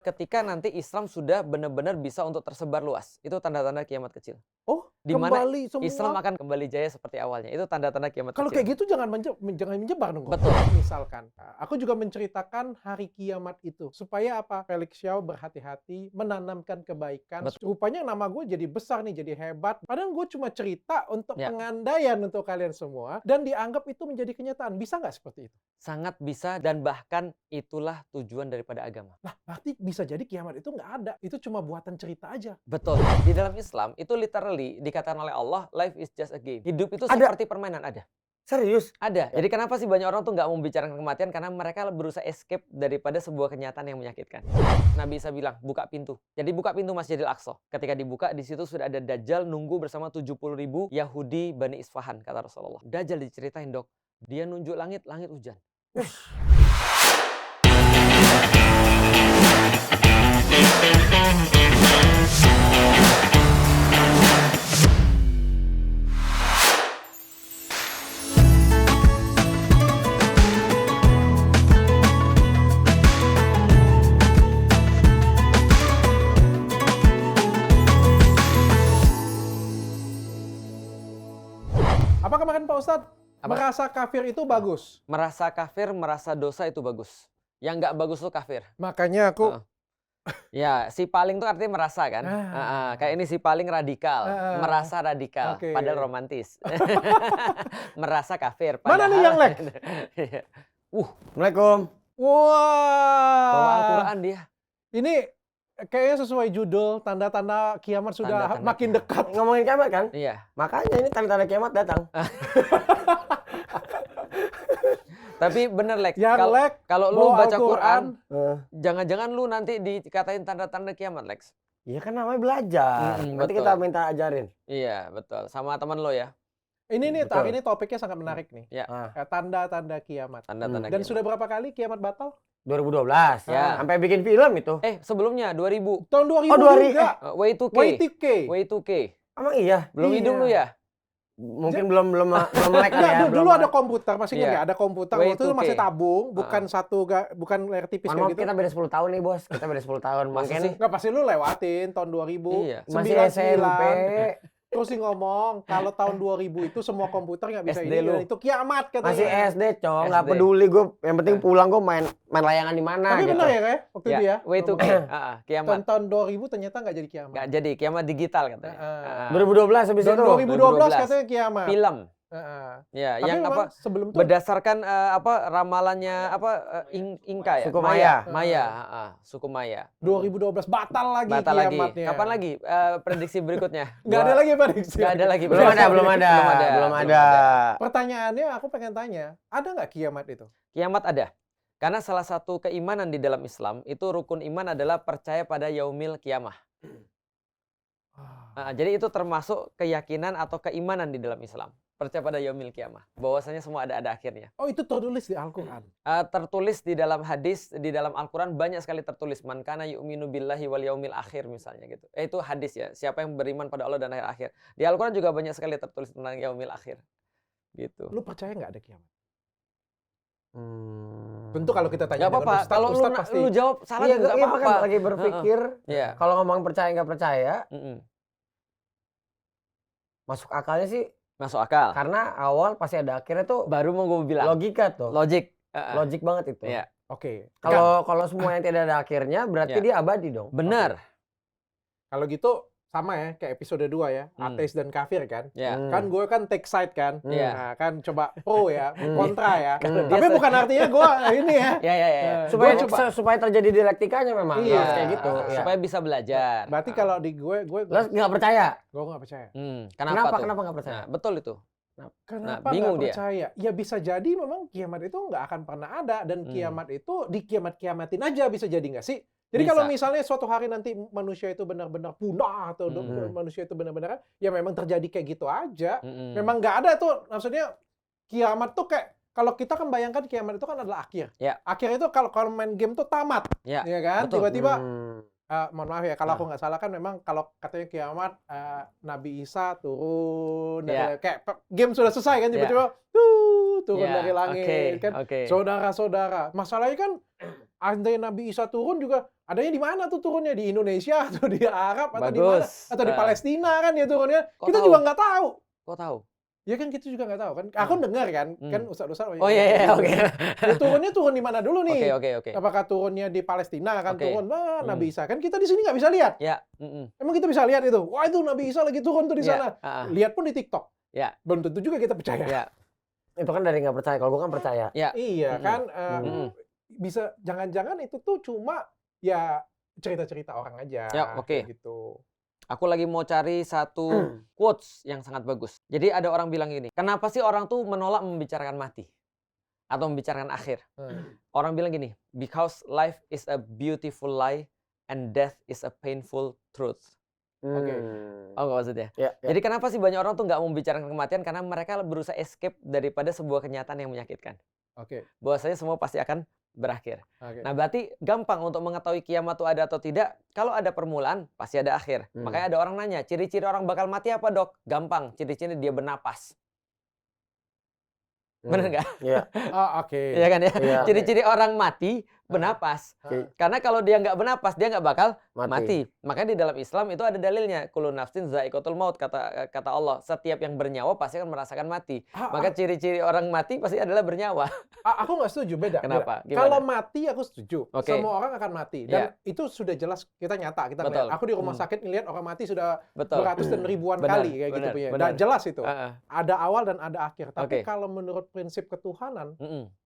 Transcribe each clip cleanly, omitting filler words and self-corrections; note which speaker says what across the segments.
Speaker 1: Ketika nanti Islam sudah benar-benar bisa untuk tersebar luas. Itu tanda-tanda kiamat kecil.
Speaker 2: Oh,
Speaker 1: Di mana
Speaker 2: kembali semua.
Speaker 1: Islam akan kembali jaya seperti awalnya. Itu tanda-tanda kiamat
Speaker 2: Kalau
Speaker 1: kecil.
Speaker 2: kayak gitu jangan menyebar dong.
Speaker 1: Betul.
Speaker 2: Misalkan, aku juga menceritakan hari kiamat itu. Supaya apa? Felix Xiao berhati-hati, menanamkan kebaikan.
Speaker 1: Betul.
Speaker 2: Rupanya nama gue jadi besar nih, jadi hebat. Padahal gue cuma cerita untuk
Speaker 1: Ya.
Speaker 2: pengandaian untuk kalian semua. Dan dianggap itu menjadi kenyataan. Bisa nggak seperti itu?
Speaker 1: Sangat bisa dan bahkan itulah tujuan daripada agama.
Speaker 2: Nah, berarti bisa jadi kiamat itu nggak ada. Itu cuma buatan cerita aja.
Speaker 1: Betul. Di dalam Islam itu literally dikatakan oleh Allah, life is just a game. Hidup itu
Speaker 3: Ada.
Speaker 1: seperti permainan. Ada.
Speaker 3: Serius?
Speaker 1: Ada.
Speaker 3: Ya.
Speaker 1: Jadi kenapa sih banyak orang tuh nggak mau membicarakan kematian? Karena mereka berusaha escape daripada sebuah kenyataan yang menyakitkan. Nabi Isa bilang, buka pintu. Jadi buka pintu Masjidil Aqsa. Ketika dibuka, di situ sudah ada Dajjal nunggu bersama 70.000 Yahudi Bani Isfahan, kata Rasulullah. Dajjal diceritain, Dok. Dia nunjuk langit, langit hujan.
Speaker 2: Apa kemarin Pak Ustadz?
Speaker 1: Apa?
Speaker 2: Merasa kafir itu bagus.
Speaker 1: Merasa kafir, merasa dosa itu bagus. Yang nggak bagus tuh kafir.
Speaker 2: Makanya aku
Speaker 1: Ya, si paling tuh artinya merasa kan. Kayak ini si paling radikal, merasa radikal,
Speaker 2: Oke.
Speaker 1: padahal romantis. Merasa kafir.
Speaker 2: Mana nih yang lag?
Speaker 3: Assalamualaikum.
Speaker 1: Bawa
Speaker 2: Wah.
Speaker 1: Al-Quran dia.
Speaker 2: Ini kayaknya sesuai judul, tanda-tanda kiamat sudah
Speaker 1: Tanda-tanda
Speaker 2: makin
Speaker 1: kiamat.
Speaker 2: dekat.
Speaker 3: Ngomongin kiamat kan?
Speaker 1: Iya.
Speaker 3: Makanya ini tanda-tanda kiamat datang.
Speaker 1: Tapi bener Lex,
Speaker 2: Yang lag,
Speaker 1: kalau lu
Speaker 2: bawa
Speaker 1: baca
Speaker 2: Al-Quran.
Speaker 1: Quran, jangan-jangan lu nanti dikatain tanda-tanda kiamat Lex.
Speaker 3: Iya kan namanya belajar. Nanti
Speaker 1: betul.
Speaker 3: kita minta ajarin.
Speaker 1: Iya, betul. Sama teman lo ya.
Speaker 2: Ini nih,
Speaker 3: Betul.
Speaker 2: hari ini topiknya sangat menarik nih.
Speaker 1: Ya,
Speaker 2: Tanda-tanda kiamat.
Speaker 1: tanda-tanda
Speaker 2: Dan
Speaker 1: kiamat.
Speaker 2: sudah berapa kali kiamat batal?
Speaker 3: 2012.
Speaker 1: Ya.
Speaker 3: Sampai bikin film itu.
Speaker 1: Sebelumnya 2000.
Speaker 2: Tahun 2000
Speaker 3: Oh, 2000.
Speaker 2: juga.
Speaker 1: Y2K.
Speaker 2: Y2K.
Speaker 1: Y2K.
Speaker 3: Emang iya?
Speaker 1: Belum
Speaker 2: Iya.
Speaker 1: hidup lu ya?
Speaker 3: Mungkin belum melek
Speaker 2: Enggak,
Speaker 3: ya.
Speaker 2: dulu ada komputer, masih ingat
Speaker 1: Iya.
Speaker 2: nggak? Ada komputer, waktu itu
Speaker 1: Y2K.
Speaker 2: masih tabung, bukan bukan layar tipis
Speaker 3: Mohon
Speaker 2: kayak
Speaker 3: maaf,
Speaker 2: gitu.
Speaker 3: kita beda 10 tahun nih, Bos. Kita beda 10 tahun.
Speaker 1: Masa
Speaker 3: Mungkin
Speaker 1: sih?
Speaker 2: Nggak, pasti lu lewatin tahun 2000.
Speaker 1: Iya.
Speaker 3: masih
Speaker 2: 99.
Speaker 3: SMP.
Speaker 2: Terus sih ngomong, kalau tahun 2000 itu semua komputer nggak bisa
Speaker 1: SD
Speaker 2: ini,
Speaker 1: lu.
Speaker 2: dan itu kiamat katanya.
Speaker 3: Masih SD, Cong. Nggak
Speaker 1: SD.
Speaker 3: peduli gue. Yang penting pulang gue main layangan di mana
Speaker 2: Tapi
Speaker 3: gitu.
Speaker 2: benar ya, kayak waktu itu ya.
Speaker 1: Y2K. Kiamat.
Speaker 2: Tahun 2000 ternyata nggak jadi kiamat.
Speaker 1: Nggak jadi, kiamat digital katanya.
Speaker 3: 2012 habis
Speaker 2: Dan
Speaker 3: itu.
Speaker 2: 2012 katanya kiamat.
Speaker 1: Film.
Speaker 2: Tapi
Speaker 1: Ya, yang
Speaker 2: memang
Speaker 1: apa?
Speaker 2: sebelum itu
Speaker 1: Berdasarkan ramalannya Inka ya?
Speaker 3: Suku Maya.
Speaker 1: Maya, suku Maya.
Speaker 2: 2012 batal lagi
Speaker 1: Batal lagi.
Speaker 2: kiamatnya.
Speaker 1: Kapan lagi prediksi berikutnya?
Speaker 2: Nggak ada lagi prediksi.
Speaker 1: Nggak ada lagi.
Speaker 3: Belum ada.
Speaker 2: Pertanyaannya aku pengen tanya, ada nggak kiamat itu?
Speaker 1: Kiamat ada. Karena salah satu keimanan di dalam Islam itu rukun iman adalah percaya pada yaumil kiamah. Jadi itu termasuk keyakinan atau keimanan di dalam Islam. Percaya pada yaumil kiamah. Bahwasanya semua ada akhirnya.
Speaker 2: Oh, itu tertulis di Al-Quran.
Speaker 1: Tertulis di dalam hadis, di dalam Al-Quran banyak sekali tertulis. Man kana yu'minu billahi wal yaumil akhir misalnya gitu. Itu hadis ya. Siapa yang beriman pada Allah dan akhir. Di Al-Quran juga banyak sekali tertulis tentang yaumil akhir. Gitu.
Speaker 2: Lu percaya nggak ada kiamat? Tentu kalau kita tanya
Speaker 1: Gak apa-apa.
Speaker 2: Ustadz,
Speaker 1: Kalau
Speaker 2: Ustadz pasti.
Speaker 1: lu jawab salah
Speaker 3: Iya,
Speaker 1: juga
Speaker 3: iya,
Speaker 1: nggak apa-apa.
Speaker 3: kan lagi berpikir.
Speaker 1: Iya.
Speaker 3: Kalau ngomong percaya nggak percaya,
Speaker 1: Masuk
Speaker 3: masuk akalnya sih.
Speaker 1: akal.
Speaker 3: Karena awal pasti ada akhirnya tuh.
Speaker 1: Baru mau gue bilang.
Speaker 3: Logika tuh.
Speaker 1: Logik.
Speaker 3: Logik banget itu.
Speaker 1: Iya.
Speaker 2: Oke.
Speaker 3: Kalau semua yang tidak ada akhirnya berarti
Speaker 1: Ya.
Speaker 3: dia abadi dong.
Speaker 1: Benar.
Speaker 2: Kalau gitu sama ya kayak episode 2 ya, ateis dan kafir kan.
Speaker 1: Ya.
Speaker 2: Kan gue kan take side kan.
Speaker 1: Iya.
Speaker 2: Nah, kan coba pro ya, kontra ya.
Speaker 1: Dia
Speaker 2: Tapi bukan artinya gue ini ya.
Speaker 1: Ya.
Speaker 3: Supaya
Speaker 2: Gua
Speaker 3: supaya terjadi dialektikanya memang.
Speaker 2: Iya.
Speaker 3: Harus kayak gitu. Iya.
Speaker 1: Supaya bisa belajar.
Speaker 2: Berarti kalau di gue
Speaker 3: Lo nggak percaya?
Speaker 2: nggak percaya.
Speaker 1: Kenapa tuh?
Speaker 3: Kenapa nggak percaya?
Speaker 1: Nah, betul itu.
Speaker 2: Kenapa
Speaker 1: bingung
Speaker 2: nggak
Speaker 1: dia.
Speaker 2: percaya? Ya bisa jadi memang kiamat itu nggak akan pernah ada, dan kiamat itu di kiamat-kiamatin aja, bisa jadi nggak sih? Jadi
Speaker 1: Bisa.
Speaker 2: kalau misalnya suatu hari nanti manusia itu benar-benar punah atau manusia itu benar-benar ya memang terjadi kayak gitu aja. Memang nggak ada tuh, maksudnya kiamat tuh kayak kalau kita kan bayangkan kiamat itu kan adalah akhir.
Speaker 1: Ya.
Speaker 2: Akhir itu kalau main game tuh tamat,
Speaker 1: Ya.
Speaker 2: kan?
Speaker 1: Betul.
Speaker 2: Tiba-tiba mohon maaf ya, kalau aku nggak salah kan memang kalau katanya kiamat Nabi Isa turun
Speaker 1: Ya.
Speaker 2: kayak game sudah selesai kan, tiba-tiba turun
Speaker 1: Ya,
Speaker 2: dari langit
Speaker 1: oke,
Speaker 2: kan,
Speaker 1: oke.
Speaker 2: saudara-saudara. Masalahnya kan andai Nabi Isa turun juga, adanya di mana tuh turunnya? Di Indonesia atau di Arab atau di mana?
Speaker 1: Bagus.
Speaker 2: Atau di Palestina kan dia turunnya?
Speaker 1: Kok
Speaker 2: Kita
Speaker 1: tahu?
Speaker 2: juga nggak tahu.
Speaker 1: Kok tahu?
Speaker 2: Ya kan kita juga nggak tahu kan. Aku dengar kan ustaz-ustaz.
Speaker 1: Oh iya, oke.
Speaker 2: Ya, turunnya turun di mana dulu nih?
Speaker 1: Oke.
Speaker 2: Apakah turunnya di Palestina kan
Speaker 1: Oke.
Speaker 2: turun? Nah, Nabi Isa kan kita di sini nggak bisa lihat.
Speaker 1: Ya.
Speaker 2: Emang kita bisa lihat itu? Wah itu Nabi Isa lagi turun tuh di
Speaker 1: Ya,
Speaker 2: sana. Lihat pun di TikTok.
Speaker 1: Ya.
Speaker 2: Belum tentu juga kita percaya.
Speaker 1: Ya.
Speaker 3: Itu kan dari nggak percaya. Kalau gue kan percaya.
Speaker 1: Ya.
Speaker 2: Iya kan. Bisa jangan-jangan itu tuh cuma ya cerita-cerita orang aja.
Speaker 1: Ya, oke.
Speaker 2: Kayak gitu.
Speaker 1: Aku lagi mau cari satu quotes yang sangat bagus. Jadi ada orang bilang gini, kenapa sih orang tuh menolak membicarakan mati? Atau membicarakan akhir? Orang bilang gini, because life is a beautiful lie and death is a painful truth.
Speaker 2: Oke.
Speaker 1: Oh nggak maksudnya?
Speaker 3: Ya.
Speaker 1: Jadi kenapa sih banyak orang tuh nggak mau membicarakan kematian? Karena mereka berusaha escape daripada sebuah kenyataan yang menyakitkan.
Speaker 2: Oke.
Speaker 1: Bahwasanya semua pasti akan berakhir.
Speaker 2: Oke.
Speaker 1: Nah berarti gampang untuk mengetahui kiamat itu ada atau tidak. Kalau ada permulaan, pasti ada akhir. Makanya ada orang nanya, ciri-ciri orang bakal mati apa dok? Gampang, ciri-ciri dia bernapas. Bener nggak?
Speaker 3: Iya.
Speaker 2: Oke.
Speaker 1: Iya kan ya?
Speaker 3: Iya.
Speaker 1: Ciri-ciri orang mati bernapas. Karena kalau dia nggak bernapas, dia nggak bakal mati. Makanya di dalam Islam itu ada dalilnya. Kullu nafsin za'iqatul maut, kata Allah. Setiap yang bernyawa pasti akan merasakan mati. Maka ciri-ciri orang mati pasti adalah bernyawa.
Speaker 2: Aku nggak setuju, beda.
Speaker 1: Kenapa?
Speaker 2: Beda. Kalau mati aku setuju.
Speaker 1: Oke.
Speaker 2: Semua orang akan mati. Dan itu sudah jelas kita nyata. Kita
Speaker 1: Betul.
Speaker 2: ngeliat. Aku di rumah sakit ngeliat orang mati sudah
Speaker 1: Betul.
Speaker 2: beratus dan ribuan
Speaker 1: Benar,
Speaker 2: kali kayak gitu
Speaker 1: benar,
Speaker 2: punya.
Speaker 1: benar.
Speaker 2: Dan jelas itu.
Speaker 1: Heeh.
Speaker 2: Ada awal dan ada akhir. Tapi
Speaker 1: Oke.
Speaker 2: kalau menurut prinsip ketuhanan,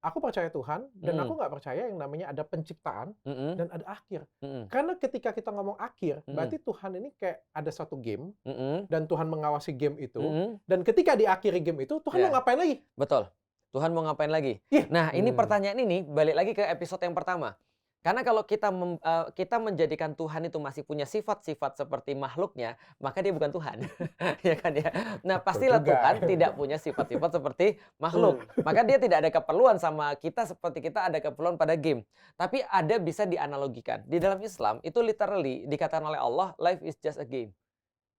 Speaker 2: aku percaya Tuhan dan aku nggak percaya yang namanya ada penciptaan dan ada akhir. Karena ketika kita ngomong akhir, berarti Tuhan ini kayak ada satu game dan Tuhan mengawasi game itu. Dan ketika di akhir game itu, Tuhan mau ngapain lagi?
Speaker 1: Betul. Tuhan mau ngapain lagi?
Speaker 2: Iya.
Speaker 1: Nah, ini pertanyaan ini balik lagi ke episode yang pertama. Karena kalau kita menjadikan Tuhan itu masih punya sifat-sifat seperti makhluknya, maka dia bukan Tuhan. Ya kan ya. Nah, pastilah
Speaker 2: juga.
Speaker 1: Tuhan tidak punya sifat-sifat seperti makhluk. Maka dia tidak ada keperluan sama kita seperti kita ada keperluan pada game. Tapi ada bisa dianalogikan. Di dalam Islam itu literally dikatakan oleh Allah, life is just a game.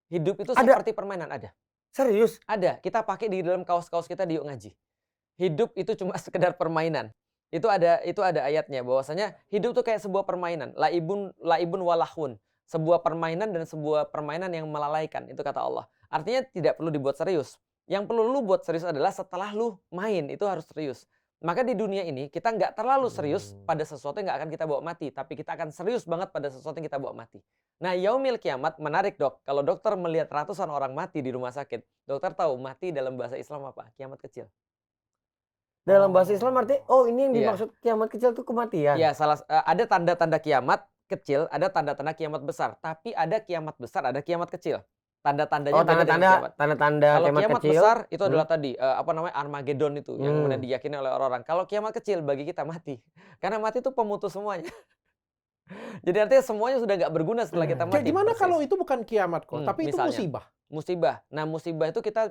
Speaker 1: Hidup itu seperti permainan, ada.
Speaker 3: Serius?
Speaker 1: Ada. Kita pakai di dalam kaos-kaos kita di Yuk Ngaji. Hidup itu cuma sekedar permainan. Itu ada ayatnya bahwasanya hidup tuh kayak sebuah permainan, laibun walahun, sebuah permainan dan sebuah permainan yang melalaikan, itu kata Allah. Artinya tidak perlu dibuat serius. Yang perlu lu buat serius adalah setelah lu main itu harus serius. Maka di dunia ini kita nggak terlalu serius pada sesuatu yang nggak akan kita bawa mati, tapi kita akan serius banget pada sesuatu yang kita bawa mati. Nah, yaumil kiamat menarik dok. Kalau dokter melihat ratusan orang mati di rumah sakit, dokter tahu mati dalam bahasa Islam apa? Kiamat kecil.
Speaker 3: Dalam bahasa Islam arti, ini yang dimaksud kiamat kecil itu kematian.
Speaker 1: Iya, ada tanda-tanda kiamat kecil, ada tanda-tanda kiamat besar. Tapi ada kiamat besar, ada kiamat kecil. Tanda-tandanya beda dengan kiamat.
Speaker 3: Tanda-tanda
Speaker 1: Kalau
Speaker 3: kiamat
Speaker 1: kiamat
Speaker 3: kecil
Speaker 1: besar itu adalah tadi Armageddon itu yang kemudian diyakini oleh orang-orang. Kalau kiamat kecil bagi kita mati. Karena mati itu pemutus semuanya. Jadi artinya semuanya sudah nggak berguna setelah kita mati.
Speaker 2: Kayak gimana
Speaker 1: persis.
Speaker 2: kalau itu bukan kiamat kok, tapi itu
Speaker 1: misalnya.
Speaker 2: musibah.
Speaker 1: Musibah. Nah, musibah itu kita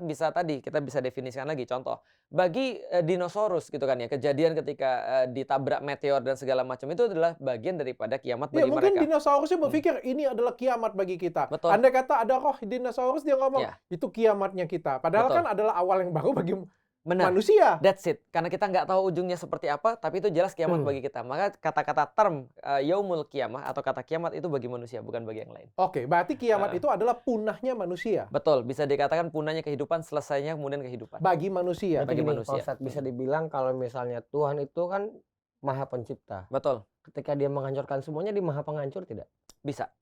Speaker 1: bisa definisikan lagi. Contoh, bagi dinosaurus gitu kan ya, kejadian ketika ditabrak meteor dan segala macam itu adalah bagian daripada kiamat bagi
Speaker 2: mungkin
Speaker 1: mereka.
Speaker 2: dinosaurusnya berpikir ini adalah kiamat bagi kita.
Speaker 1: Betul.
Speaker 2: Andai kata ada roh dinosaurus dia ngomong itu kiamatnya kita. Padahal
Speaker 1: Betul.
Speaker 2: kan adalah awal yang baru bagi
Speaker 1: Benar.
Speaker 2: manusia.
Speaker 1: That's it. Karena kita nggak tahu ujungnya seperti apa, tapi itu jelas kiamat bagi kita. Maka kata-kata term yaumul kiamah atau kata kiamat itu bagi manusia, bukan bagi yang lain.
Speaker 2: Oke, berarti kiamat itu adalah punahnya manusia.
Speaker 1: Betul, bisa dikatakan punahnya kehidupan, selesainya kemudian kehidupan.
Speaker 2: Bagi manusia.
Speaker 1: Bagi
Speaker 3: gini,
Speaker 1: manusia.
Speaker 3: Ustadz, bisa dibilang kalau misalnya Tuhan itu kan maha pencipta.
Speaker 1: Betul.
Speaker 3: Ketika dia menghancurkan semuanya, dia maha penghancur tidak?
Speaker 1: Bisa.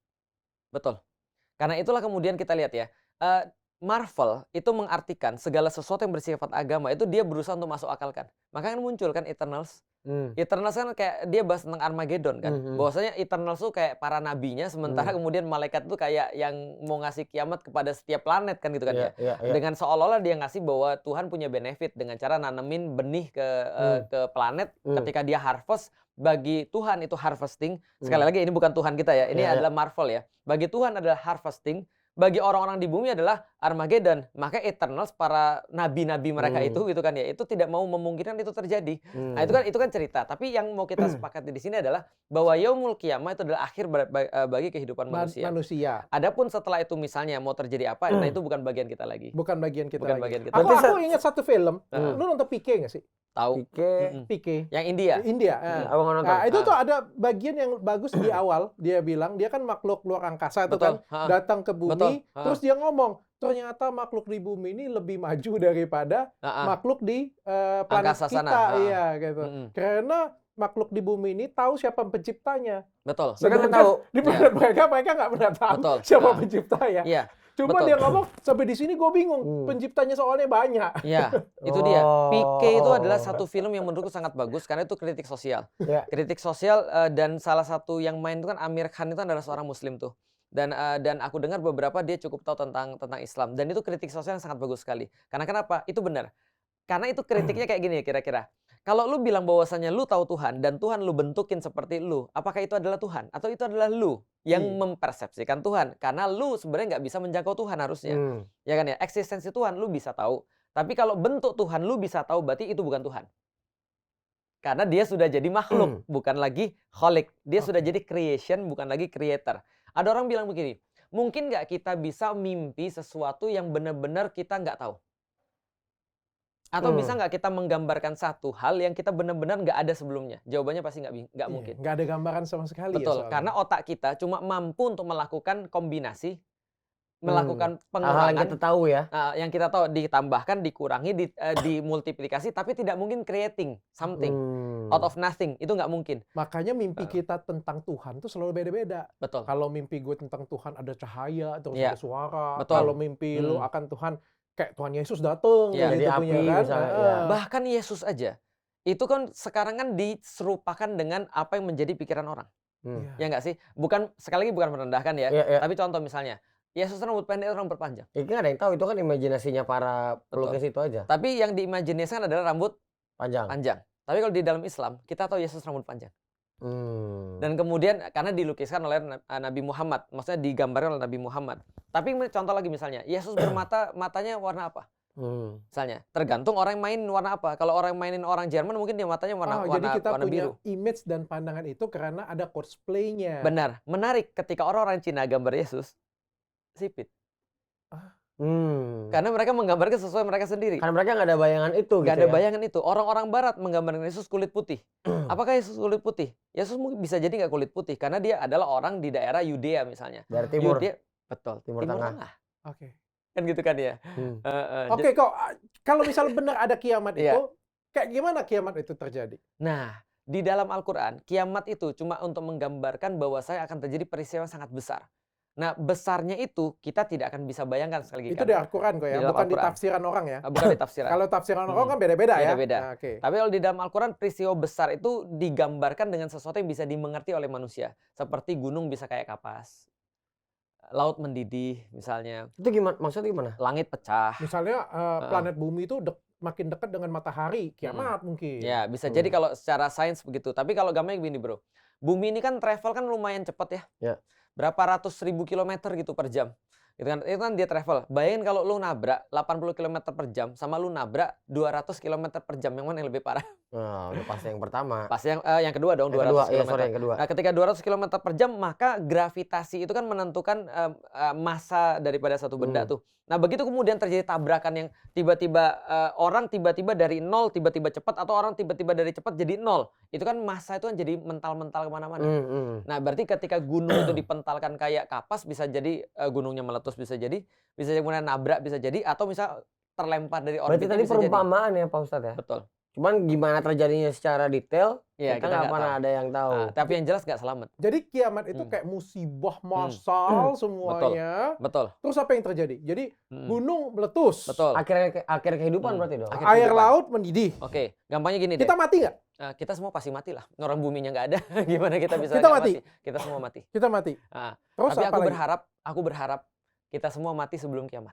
Speaker 1: Betul. Karena itulah kemudian kita lihat ya, Marvel itu mengartikan segala sesuatu yang bersifat agama itu dia berusaha untuk masuk akalkan. Makanya muncul kan Eternals. Eternals kan kayak dia bahas tentang Armageddon kan. Bahwasanya Eternals tuh kayak para nabinya, sementara kemudian malaikat itu kayak yang mau ngasih kiamat kepada setiap planet kan gitu kan ya. Dengan seolah-olah dia ngasih bahwa Tuhan punya benefit dengan cara nanemin benih ke planet ketika dia harvest. Bagi Tuhan itu harvesting. Sekali lagi ini bukan Tuhan kita ya. Ini adalah Marvel ya. Bagi Tuhan adalah harvesting. Bagi orang-orang di bumi adalah Armageddon. Maka Eternals, para nabi-nabi mereka itu gitu kan ya, itu tidak mau memungkinkan itu terjadi. Nah, itu kan cerita. Tapi yang mau kita sepakati di sini adalah bahwa yaumul qiyamah itu adalah akhir bagi kehidupan manusia. Adapun setelah itu misalnya mau terjadi apa, nah itu bukan bagian kita lagi.
Speaker 2: Bukan bagian kita
Speaker 1: Bukan
Speaker 2: lagi.
Speaker 1: bagian kita.
Speaker 2: Aku ingat satu film. Lu nonton PK nggak sih?
Speaker 1: Tahu.
Speaker 3: Pike.
Speaker 2: Pike.
Speaker 1: Yang India.
Speaker 2: India.
Speaker 3: Abang nonton.
Speaker 2: Nah, itu tuh ada bagian yang bagus di awal. Dia bilang, dia kan makhluk luar angkasa tuh kan,
Speaker 1: Betul.
Speaker 2: datang ke bumi,
Speaker 1: Betul.
Speaker 2: terus dia ngomong, ternyata makhluk di bumi ini lebih maju daripada makhluk di planet
Speaker 1: Angkasa
Speaker 2: kita.
Speaker 1: sana.
Speaker 2: Iya, gitu. Karena makhluk di bumi ini tahu siapa penciptanya.
Speaker 1: Betul.
Speaker 3: Mereka
Speaker 2: Sedangkan
Speaker 3: tahu.
Speaker 2: di planet mereka nggak pernah tahu
Speaker 1: Betul.
Speaker 2: siapa penciptanya.
Speaker 1: Iya.
Speaker 2: Cuma
Speaker 1: betul.
Speaker 2: dia ngomong, sampai di sini gue bingung, penciptanya soalnya banyak.
Speaker 1: Iya, itu dia. Pike itu adalah
Speaker 3: Oh.
Speaker 1: satu film yang menurutku sangat bagus karena itu kritik sosial.
Speaker 3: Ya.
Speaker 1: Kritik sosial dan salah satu yang main itu kan Amir Khan itu adalah seorang muslim tuh. Dan aku dengar beberapa dia cukup tahu tentang Islam dan itu kritik sosial yang sangat bagus sekali. Karena kenapa? Itu benar. Karena itu kritiknya kayak gini kira-kira. Kalau lu bilang bahwasannya lu tahu Tuhan dan Tuhan lu bentukin seperti lu, apakah itu adalah Tuhan atau itu adalah lu yang mempersepsikan Tuhan? Karena lu sebenarnya nggak bisa menjangkau Tuhan harusnya. Ya kan ya, eksistensi Tuhan lu bisa tahu. Tapi kalau bentuk Tuhan lu bisa tahu, berarti itu bukan Tuhan. Karena dia sudah jadi makhluk, bukan lagi kholik. Dia sudah jadi creation, bukan lagi creator. Ada orang bilang begini, mungkin nggak kita bisa mimpi sesuatu yang benar-benar kita nggak tahu? Atau bisa nggak kita menggambarkan satu hal yang kita benar-benar nggak ada sebelumnya? Jawabannya pasti nggak mungkin.
Speaker 2: Nggak ada gambaran sama sekali.
Speaker 1: Betul,
Speaker 2: ya
Speaker 1: karena otak kita cuma mampu untuk melakukan kombinasi, melakukan
Speaker 3: Hal-hal
Speaker 1: pengurangan.
Speaker 3: yang kita tahu ya.
Speaker 1: Yang kita tahu ditambahkan, dikurangi, dimultiplikasi, tapi tidak mungkin creating something out of nothing. Itu nggak mungkin.
Speaker 2: Makanya mimpi kita tentang Tuhan tuh selalu beda-beda.
Speaker 1: Betul.
Speaker 2: Kalau mimpi gue tentang Tuhan ada cahaya, terus
Speaker 1: Iya.
Speaker 2: ada suara.
Speaker 1: Betul.
Speaker 2: Kalau mimpi lu akan Tuhan, kayak Tuhan Yesus datang,
Speaker 1: Iya.
Speaker 3: Jadi api
Speaker 2: punya kan.
Speaker 3: misalnya, ya.
Speaker 1: Bahkan Yesus aja, itu kan sekarang kan diserupakan dengan apa yang menjadi pikiran orang. Ya nggak sih? Bukan, sekali lagi bukan merendahkan ya.
Speaker 3: Iya, iya.
Speaker 1: Tapi contoh misalnya, Yesus rambut pendek, rambut panjang.
Speaker 3: Itu nggak ada yang tahu, itu kan imajinasinya para pelukis itu aja.
Speaker 1: Tapi yang diimajinasikan adalah rambut
Speaker 3: Panjang.
Speaker 1: panjang. Tapi kalau di dalam Islam, kita tahu Yesus rambut panjang. Dan kemudian karena dilukiskan oleh Nabi Muhammad, maksudnya digambarkan oleh Nabi Muhammad. Tapi contoh lagi misalnya, Yesus matanya warna apa? Misalnya, tergantung orang yang main warna apa. Kalau orang mainin orang Jerman mungkin dia matanya warna
Speaker 2: jadi kita
Speaker 1: warna
Speaker 2: punya
Speaker 1: biru.
Speaker 2: image dan pandangan itu karena ada cosplaynya.
Speaker 1: Benar, menarik ketika orang-orang Cina gambar Yesus sipit. Karena mereka menggambarkan sesuai mereka sendiri.
Speaker 3: Karena mereka nggak ada bayangan itu.
Speaker 1: Gak
Speaker 3: gitu
Speaker 1: ada
Speaker 3: ya.
Speaker 1: bayangan itu. Orang-orang Barat menggambarkan Yesus kulit putih. Apakah Yesus kulit putih? Yesus mungkin bisa jadi nggak kulit putih karena dia adalah orang di daerah Yudea misalnya.
Speaker 3: Dari timur.
Speaker 1: Betul.
Speaker 3: Timur Tengah.
Speaker 2: Oke.
Speaker 1: Kan gitu kan ya.
Speaker 2: Oke, kok kalau misalnya benar ada kiamat
Speaker 1: Iya.
Speaker 2: itu, kayak gimana kiamat itu terjadi?
Speaker 1: Nah, di dalam Al-Quran, kiamat itu cuma untuk menggambarkan bahwa saya akan terjadi peristiwa yang sangat besar. Nah, besarnya itu kita tidak akan bisa bayangkan sekali lagi.
Speaker 2: Itu di Al-Quran kok ya,
Speaker 1: Di dalam
Speaker 2: bukan di
Speaker 1: Al-Quran.
Speaker 2: tafsiran orang ya.
Speaker 1: Bukan di tafsiran.
Speaker 2: Kalau tafsiran orang kan beda-beda ya.
Speaker 1: Beda-beda.
Speaker 2: Nah, oke.
Speaker 1: Tapi kalau di dalam Al-Quran, peristiwa besar itu digambarkan dengan sesuatu yang bisa dimengerti oleh manusia. Seperti gunung bisa kayak kapas, laut mendidih misalnya,
Speaker 3: Itu gimana? Maksudnya gimana?
Speaker 1: langit pecah.
Speaker 2: Misalnya planet bumi itu makin dekat dengan matahari, kiamat mungkin.
Speaker 1: Ya, bisa jadi kalau secara sains begitu. Tapi kalau gampangnya begini, bro. Bumi ini kan travel kan lumayan cepat ya.
Speaker 3: Ya.
Speaker 1: Berapa ratus ribu kilometer gitu per jam. Itu kan dia travel. Bayangin kalau lu nabrak 80 km per jam sama lu nabrak 200 km per jam. Yang mana yang lebih parah?
Speaker 3: Nah, udah pasti yang pertama.
Speaker 1: Pasti yang kedua dong,
Speaker 3: Yang
Speaker 1: 200
Speaker 3: kedua, iya,
Speaker 1: km.
Speaker 3: sorry, yang kedua.
Speaker 1: Nah, ketika 200 km per jam, maka gravitasi itu kan menentukan massa daripada satu benda tuh. Nah, begitu kemudian terjadi tabrakan yang tiba-tiba orang tiba-tiba dari nol tiba-tiba cepat, atau orang tiba-tiba dari cepat jadi nol. Itu kan massa itu kan jadi mental-mental kemana-mana.
Speaker 3: Hmm.
Speaker 1: Nah, berarti ketika gunung itu dipentalkan kayak kapas, bisa jadi gunungnya meletus, bisa jadi kemudian nabrak, bisa jadi, atau misal terlempar dari
Speaker 3: Berarti
Speaker 1: orbitnya
Speaker 3: tadi
Speaker 1: bisa jadi.
Speaker 3: perumpamaan ya Pak Ustadz ya?
Speaker 1: Betul.
Speaker 3: Cuman gimana terjadinya secara detail,
Speaker 1: Iya,
Speaker 3: kita nggak pernah ada yang tahu.
Speaker 1: Nah, tapi yang jelas nggak selamat.
Speaker 2: Jadi kiamat itu kayak musibah massal semuanya.
Speaker 1: Betul.
Speaker 2: Terus apa yang terjadi? Jadi gunung meletus.
Speaker 1: Betul.
Speaker 3: Akhir kehidupan berarti dong?
Speaker 1: Akhir
Speaker 2: Air
Speaker 1: kehidupan.
Speaker 2: laut mendidih.
Speaker 1: Oke, gampangnya gini deh.
Speaker 2: Kita mati nggak?
Speaker 1: Kita semua pasti mati lah. Orang buminya nggak ada. Gimana kita bisa
Speaker 2: Kita
Speaker 1: nggak
Speaker 2: mati?
Speaker 1: Kita semua mati.
Speaker 2: Kita mati.
Speaker 1: Nah,
Speaker 2: Terus
Speaker 1: tapi
Speaker 2: apa lagi?
Speaker 1: aku berharap kita semua mati sebelum kiamat.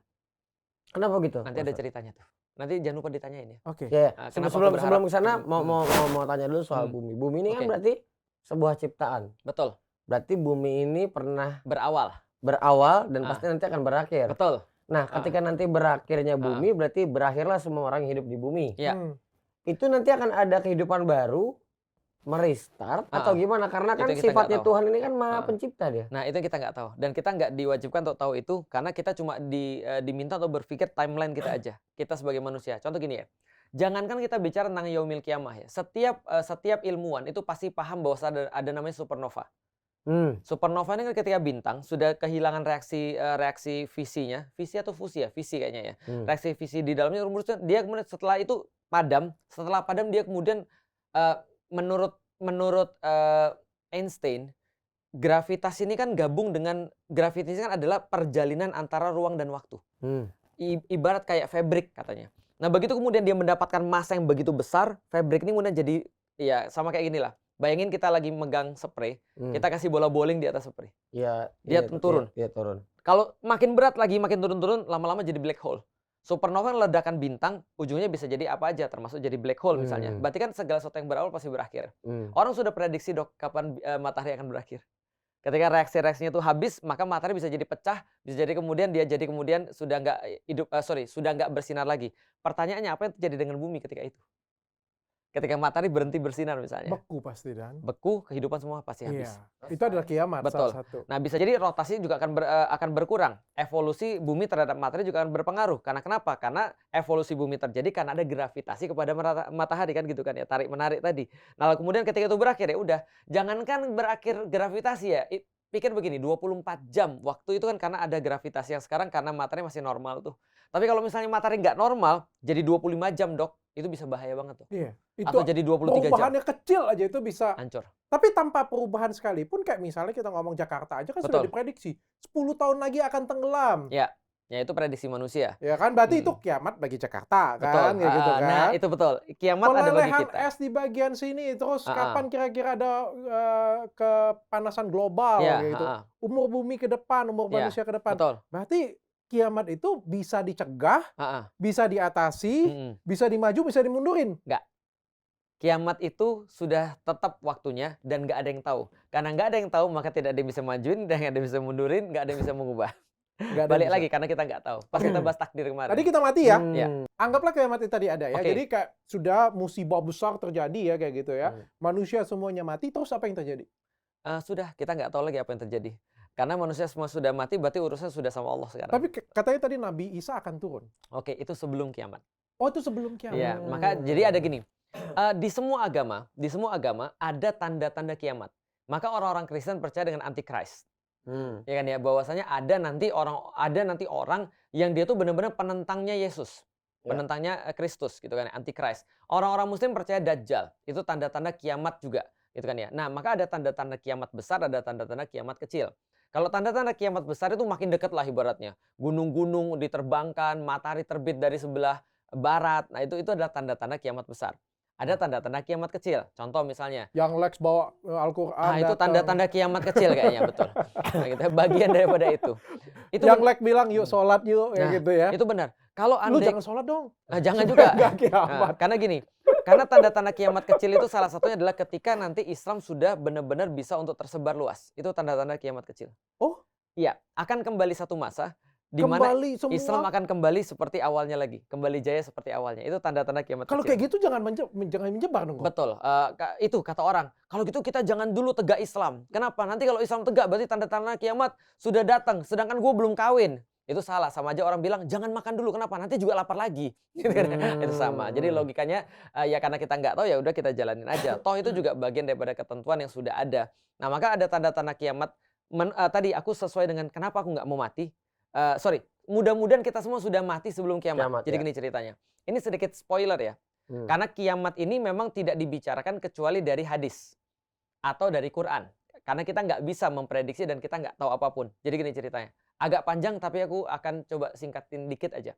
Speaker 3: Kenapa gitu?
Speaker 1: Nanti ada ceritanya tuh. Nanti jangan lupa ditanyain ya.
Speaker 2: Oke.
Speaker 3: Ya,
Speaker 1: Nah, kenapa
Speaker 3: sebelum
Speaker 1: aku berharap?
Speaker 3: ke sana mau tanya dulu soal bumi. Bumi ini kan
Speaker 1: Oke.
Speaker 3: berarti sebuah ciptaan.
Speaker 1: Betul.
Speaker 3: Berarti bumi ini pernah
Speaker 1: Berawal.
Speaker 3: berawal dan pasti nanti akan berakhir.
Speaker 1: Betul.
Speaker 3: Nah, ketika nanti berakhirnya bumi, berarti berakhirlah semua orang yang hidup di bumi.
Speaker 1: Ya.
Speaker 3: Itu nanti akan ada kehidupan baru, merestart atau gimana? Karena kan
Speaker 1: Itu yang kita
Speaker 3: sifatnya
Speaker 1: nggak tahu.
Speaker 3: Tuhan ini kan maha pencipta dia.
Speaker 1: Nah, itu yang kita nggak tahu. Dan kita nggak diwajibkan untuk tahu itu, karena kita cuma diminta untuk berpikir timeline kita aja. Kita sebagai manusia. Contoh gini ya. Jangankan kita bicara tentang yaumil qiyamah ya. Setiap ilmuwan itu pasti paham bahwa ada namanya supernova. Supernova ini kan ketika bintang sudah kehilangan reaksi visinya, visi atau fusi ya, visi kayaknya ya. Reaksi visi di dalamnya, dia kemudian setelah itu padam, dia kemudian menurut Einstein, gravitasi ini kan gabung dengan gravitasi kan adalah perjalanan antara ruang dan waktu. Ibarat kayak fabrik katanya. Nah, begitu kemudian dia mendapatkan massa yang begitu besar, fabrik ini kemudian jadi ya sama kayak gini lah. Bayangin kita lagi megang spray, kita kasih bola bowling di atas spray.
Speaker 3: Iya,
Speaker 1: Dia turun.
Speaker 3: Iya, turun.
Speaker 1: Kalau makin berat lagi, makin turun-turun, lama-lama jadi black hole. Supernova kan ledakan bintang, ujungnya bisa jadi apa aja, termasuk jadi black hole misalnya. Berarti kan segala sesuatu yang berawal pasti berakhir. Orang sudah prediksi dok, kapan matahari akan berakhir. Ketika reaksi-reaksinya itu habis, maka matahari bisa jadi pecah, bisa jadi kemudian sudah nggak bersinar lagi. Pertanyaannya, apa yang terjadi dengan bumi ketika itu? Ketika matahari berhenti bersinar misalnya.
Speaker 2: Beku pasti dan.
Speaker 1: Beku, kehidupan semua pasti habis.
Speaker 2: Iya. Itu adalah kiamat
Speaker 1: Betul.
Speaker 2: salah satu.
Speaker 1: Nah, bisa jadi rotasi juga akan berkurang. Evolusi bumi terhadap matahari juga akan berpengaruh. Karena kenapa? Karena evolusi bumi terjadi karena ada gravitasi kepada matahari kan gitu kan ya, tarik menarik tadi. Nah, kemudian ketika itu berakhir ya udah, jangankan berakhir gravitasi ya. Pikir begini, 24 jam waktu itu kan karena ada gravitasi yang sekarang karena matahari masih normal tuh. Tapi kalau misalnya matahari nggak normal, jadi 25 jam dok, itu bisa bahaya banget tuh.
Speaker 2: Iya. Itu
Speaker 1: atau jadi 23 jam.
Speaker 2: Perubahannya kecil aja itu bisa
Speaker 1: hancur.
Speaker 2: Tapi tanpa perubahan sekalipun, kayak misalnya kita ngomong Jakarta aja kan sudah diprediksi 10 tahun lagi akan tenggelam.
Speaker 1: Ya. Ya itu prediksi manusia.
Speaker 2: Ya kan berarti itu kiamat bagi Jakarta kan, kayak gitu kan.
Speaker 1: Nah, itu betul. Kiamat ada bagi kita.
Speaker 2: Es di bagian sini, terus kapan kira-kira ada kepanasan global gitu. Umur bumi ke depan, umur manusia ke depan.
Speaker 1: Betul.
Speaker 2: Berarti kiamat itu bisa dicegah, bisa diatasi, bisa dimaju, bisa dimundurin.
Speaker 1: Enggak. Kiamat itu sudah tetap waktunya dan nggak ada yang tahu. Karena nggak ada yang tahu, maka tidak ada yang bisa majuin, dan nggak ada yang bisa mundurin, nggak ada yang bisa mengubah. Balik lagi karena kita nggak tahu. Pas kita bahas takdir kemarin.
Speaker 2: Tadi kita mati ya. Anggaplah kiamat itu tadi ada ya. Jadi kayak sudah musibah besar terjadi ya kayak gitu ya. Manusia semuanya mati, terus apa yang terjadi?
Speaker 1: Sudah, kita nggak tahu lagi apa yang terjadi. Karena manusia semua sudah mati, berarti urusan sudah sama Allah sekarang.
Speaker 2: Tapi katanya tadi Nabi Isa akan turun.
Speaker 1: Oke, itu sebelum kiamat.
Speaker 2: Oh, itu sebelum kiamat.
Speaker 1: Iya, maka jadi ada gini. Di semua agama ada tanda-tanda kiamat. Maka orang-orang Kristen percaya dengan antikris. Ya kan ya, bahwasanya ada nanti orang yang dia tuh benar-benar penentangnya Yesus, penentangnya Kristus gitu kan, antikris. Orang-orang Muslim percaya Dajjal, itu tanda-tanda kiamat juga, gitu kan ya. Nah, maka ada tanda-tanda kiamat besar, ada tanda-tanda kiamat kecil. Kalau tanda-tanda kiamat besar itu makin dekat lah ibaratnya, gunung-gunung diterbangkan, matahari terbit dari sebelah barat. Nah, itu adalah tanda-tanda kiamat besar. Ada tanda-tanda kiamat kecil. Contoh misalnya.
Speaker 2: Yang Lex bawa Al-Quran.
Speaker 1: Itu tanda-tanda kiamat kecil kayaknya, betul. Nah, gitu, bagian daripada itu.
Speaker 2: Yang Lex bilang yuk sholat yuk, gitu ya.
Speaker 1: Itu benar. Kalau
Speaker 2: lu jangan sholat dong.
Speaker 1: Jangan juga.
Speaker 2: Kiamat.
Speaker 1: Karena gini, karena tanda-tanda kiamat kecil itu salah satunya adalah ketika nanti Islam sudah benar-benar bisa untuk tersebar luas. Itu tanda-tanda kiamat kecil.
Speaker 2: Oh?
Speaker 1: Iya, akan kembali satu masa di mana Islam akan kembali seperti awalnya lagi, kembali jaya seperti awalnya. Itu tanda-tanda kiamat
Speaker 2: kalau
Speaker 1: kecil.
Speaker 2: Kayak gitu jangan menyebar dong.
Speaker 1: Betul. Itu kata orang. Kalau gitu kita jangan dulu tegak Islam. Kenapa? Nanti kalau Islam tegak berarti tanda-tanda kiamat sudah datang. Sedangkan gue belum kawin. Itu salah. Sama aja orang bilang jangan makan dulu. Kenapa? Nanti juga lapar lagi. Itu sama. Jadi logikanya ya karena kita nggak tahu ya udah kita jalanin aja. Toh itu juga bagian daripada ketentuan yang sudah ada. Nah maka ada tanda-tanda kiamat. Tadi aku sesuai dengan kenapa aku nggak mau mati. Mudah-mudahan kita semua sudah mati sebelum kiamat. Jadi gini ceritanya. Ini sedikit spoiler ya. Karena kiamat ini memang tidak dibicarakan kecuali dari hadis atau dari Quran. Karena kita nggak bisa memprediksi dan kita nggak tahu apapun. Jadi gini ceritanya. Agak panjang tapi aku akan coba singkatin dikit aja.